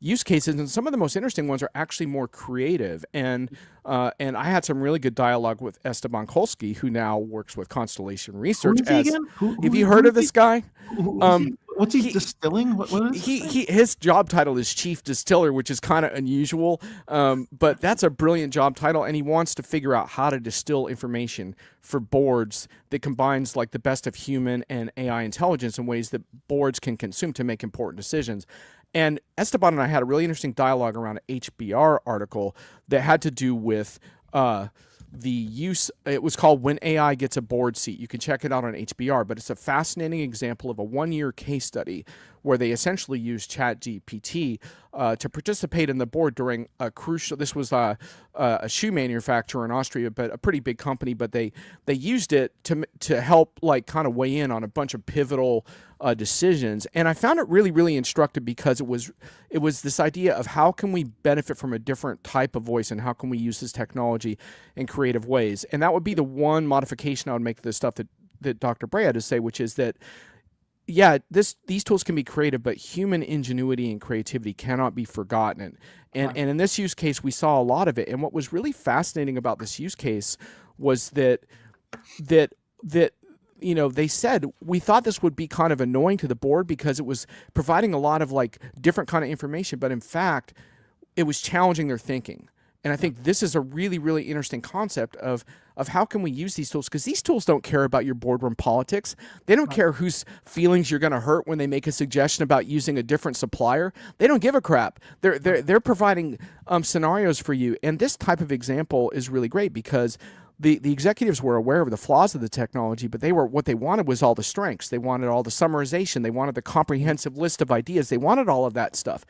use cases, and some of the most interesting ones are actually more creative. And I had some really good dialogue with Esteban Kolsky, who now works with Constellation Research. Have you heard of this guy? What's he distilling? What is his job title is Chief Distiller, which is kind of unusual, but that's a brilliant job title, and he wants to figure out how to distill information for boards that combines like the best of human and AI intelligence in ways that boards can consume to make important decisions. And Esteban and I had a really interesting dialogue around an HBR article that had to do with the use. It was called When AI Gets a Board Seat. You can check it out on HBR, but it's a fascinating example of a one-year case study where they essentially used ChatGPT to participate in the board during a crucial. This was a shoe manufacturer in Austria, but a pretty big company. But they used it to help like kind of weigh in on a bunch of pivotal decisions. And I found it really, really instructive because it was this idea of how can we benefit from a different type of voice and how can we use this technology in creative ways. And that would be the one modification I would make to the stuff that Dr. Bray had to say, which is that, yeah, these tools can be creative, but human ingenuity and creativity cannot be forgotten. And in this use case, we saw a lot of it. And what was really fascinating about this use case was that you know, they said, we thought this would be kind of annoying to the board because it was providing a lot of like different kind of information, but in fact, it was challenging their thinking. And I think this is a really, really interesting concept of how can we use these tools, because these tools don't care about your boardroom politics. They don't care whose feelings you're going to hurt when they make a suggestion about using a different supplier. They don't give a crap. They're providing scenarios for you. And this type of example is really great because the executives were aware of the flaws of the technology, but what they wanted was all the strengths. They wanted all the summarization. They wanted the comprehensive list of ideas. They wanted all of that stuff.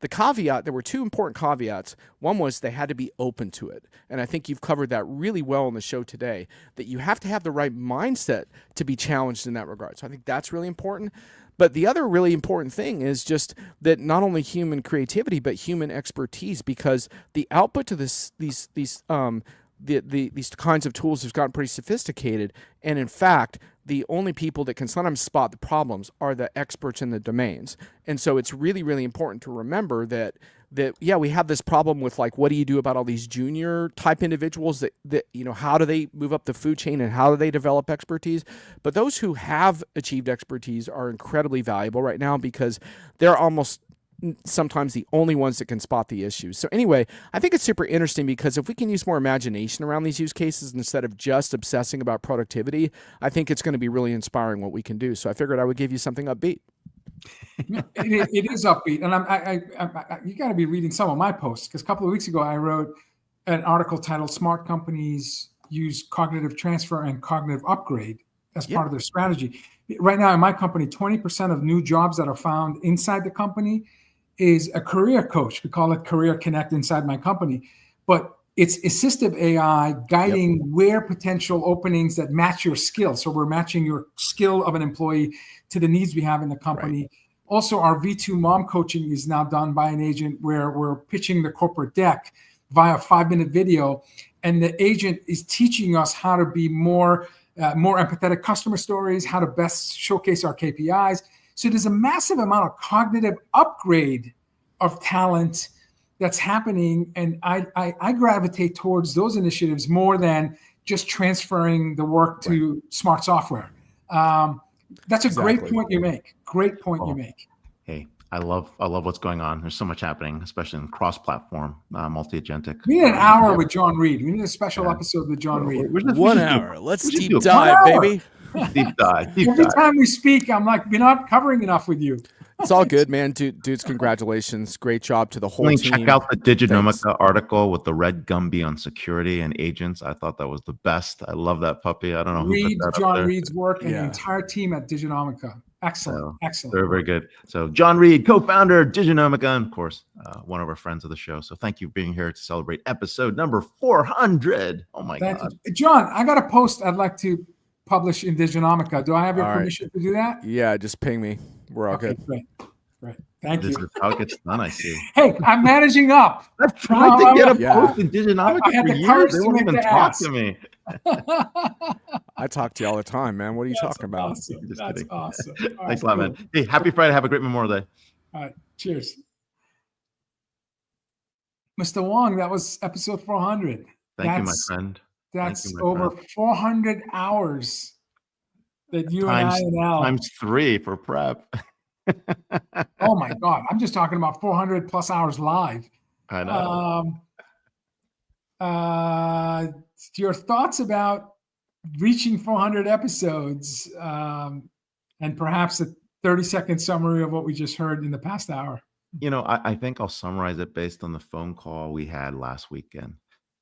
The caveat, there were two important caveats. One was they had to be open to it. And I think you've covered that really well on the show today, that you have to have the right mindset to be challenged in that regard. So I think that's really important. But the other really important thing is just that not only human creativity, but human expertise, because the output to these kinds of tools has gotten pretty sophisticated. And in fact, the only people that can sometimes spot the problems are the experts in the domains. And so it's really, really important to remember that yeah, we have this problem with like, what do you do about all these junior type individuals that you know, how do they move up the food chain and how do they develop expertise? But those who have achieved expertise are incredibly valuable right now because they're almost sometimes the only ones that can spot the issues. So anyway, I think it's super interesting because if we can use more imagination around these use cases instead of just obsessing about productivity, I think it's going to be really inspiring what we can do. So I figured I would give you something upbeat. It is upbeat, and you got to be reading some of my posts, because a couple of weeks ago I wrote an article titled "Smart Companies Use Cognitive Transfer and Cognitive Upgrade as part of their strategy." Right now in my company, 20% of new jobs that are found inside the company is a career coach. We call it Career Connect inside my company, but it's assistive AI guiding where potential openings that match your skill. So we're matching your skill of an employee to the needs we have in the company. Right. Also, our V2 mom coaching is now done by an agent where we're pitching the corporate deck via 5-minute video. And the agent is teaching us how to be more empathetic customer stories, how to best showcase our KPIs. So there's a massive amount of cognitive upgrade of talent that's happening. And I gravitate towards those initiatives more than just transferring the work to smart software. That's a great point you make. Great point you make. Hey, I love what's going on. There's so much happening, especially in cross-platform, multi-agentic. We need an hour with Jon Reed. We need a special episode with Jon Reed. 1 hour. Let's deep dive, baby. Deep dive. Every time we speak, I'm like, we're not covering enough with you. It's all good, man. Dudes, congratulations. Great job to the whole team. Check out the Diginomica article with the red Gumby on security and agents. I thought that was the best. I love that puppy. I don't know who put that Jon Reed's work and the entire team at Diginomica. Excellent. Excellent. Very, very good. So Jon Reed, co-founder, Diginomica, and of course, one of our friends of the show. So thank you for being here to celebrate episode number 400. Oh my God. John, I got a post I'd like to publish in Diginomica. Do I have your permission to do that? Yeah, just ping me. We're all good. Great. Thank you. This is how it gets done, I see. Hey, I'm managing up. I've tried to get a post in Diginomica for years. They won't even talk to me. I talk to you all the time, man. What are you talking about? Awesome. That's awesome. Thanks a lot, man. Hey, happy Friday. Have a great Memorial Day. All right. Cheers. Mr. Wang, that was episode 400. Thank you, my friend. That's over 400 hours that you and I and Al. Times 3 for prep. Oh, my God. I'm just talking about 400 plus hours live. I know. Your thoughts about reaching 400 episodes and perhaps a 30-second summary of what we just heard in the past hour. You know, I think I'll summarize it based on the phone call we had last weekend.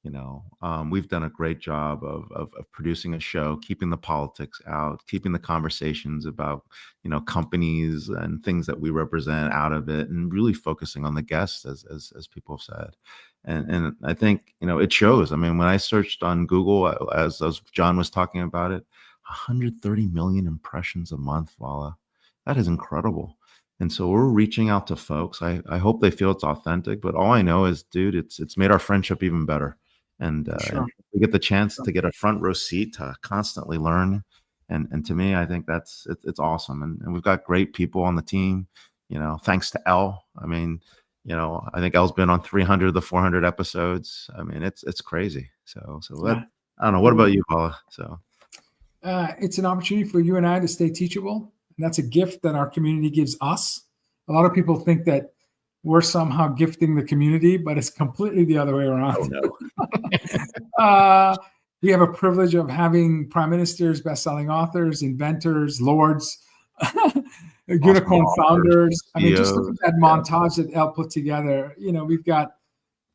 You know, we've done a great job of producing a show, keeping the politics out, keeping the conversations about, you know, companies and things that we represent out of it, and really focusing on the guests, as people have said. And I think, you know, it shows. I mean, when I searched on Google, as John was talking about it, 130 million impressions a month, Vala. That is incredible. And so we're reaching out to folks. I hope they feel it's authentic, but all I know is, dude, it's made our friendship even better. And we get the chance to get a front row seat to constantly learn. And to me, I think it's awesome. And we've got great people on the team, you know, thanks to Elle. I mean, you know, I think Elle's been on 300 of the 400 episodes. I mean, it's crazy. So I don't know. What about you, Paula? So it's an opportunity for you and I to stay teachable. And that's a gift that our community gives us. A lot of people think that we're somehow gifting the community, but it's completely the other way around. Oh, no. We have a privilege of having prime ministers, best-selling authors, inventors, lords, unicorn founders. I mean, just look at that montage that Elle put together. You know, we've got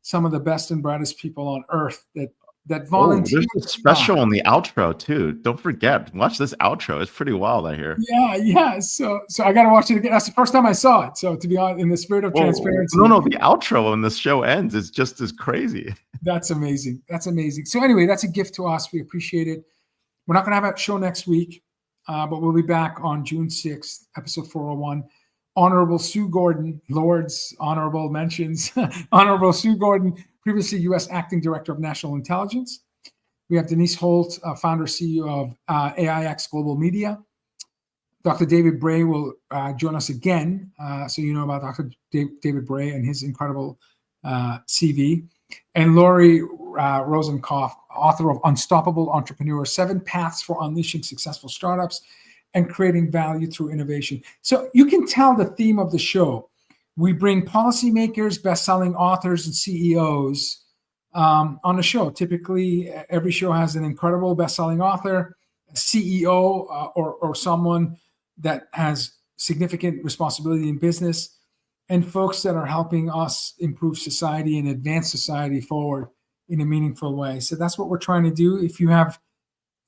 some of the best and brightest people on earth that volunteer. There's a special on the outro too. Don't forget, watch this outro. It's pretty wild, I hear. Yeah. So I got to watch it again. That's the first time I saw it. So to be honest, in the spirit of transparency. No, the outro when the show ends is just as crazy. That's amazing. So anyway, that's a gift to us. We appreciate it. We're not going to have a show next week, but we'll be back on June 6th, episode 401. Honorable Sue Gordon, Lord's honorable mentions. Honorable Sue Gordon, previously U.S. Acting Director of National Intelligence. We have Denise Holt, founder, CEO of AIX Global Media. Dr. David Bray will join us again. So you know about Dr. David Bray and his incredible CV. And Lori Rosenkopf, author of Unstoppable Entrepreneur, 7 Paths for Unleashing Successful Startups and Creating Value Through Innovation. So you can tell the theme of the show. we bring policymakers, best-selling authors, and CEOs on the show. Typically, every show has an incredible best-selling author, a CEO, or someone that has significant responsibility in business, and folks that are helping us improve society and advance society forward in a meaningful way. So that's what we're trying to do. If you have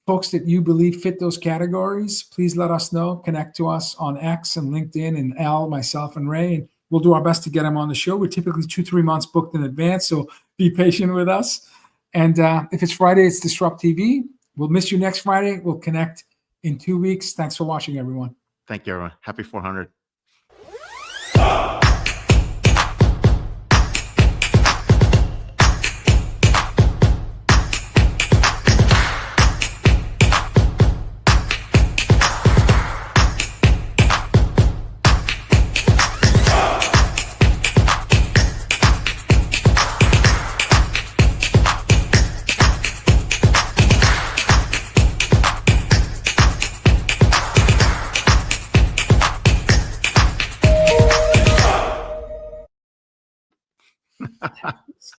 folks that you believe fit those categories, please let us know. Connect to us on X and LinkedIn, and Al, myself, and Ray, and we'll do our best to get them on the show. We're typically 2-3 months booked in advance, so be patient with us. And if it's Friday, it's DisrupTV. We'll miss you next Friday. We'll connect in 2 weeks. Thanks for watching, everyone. Thank you, everyone. Happy 400.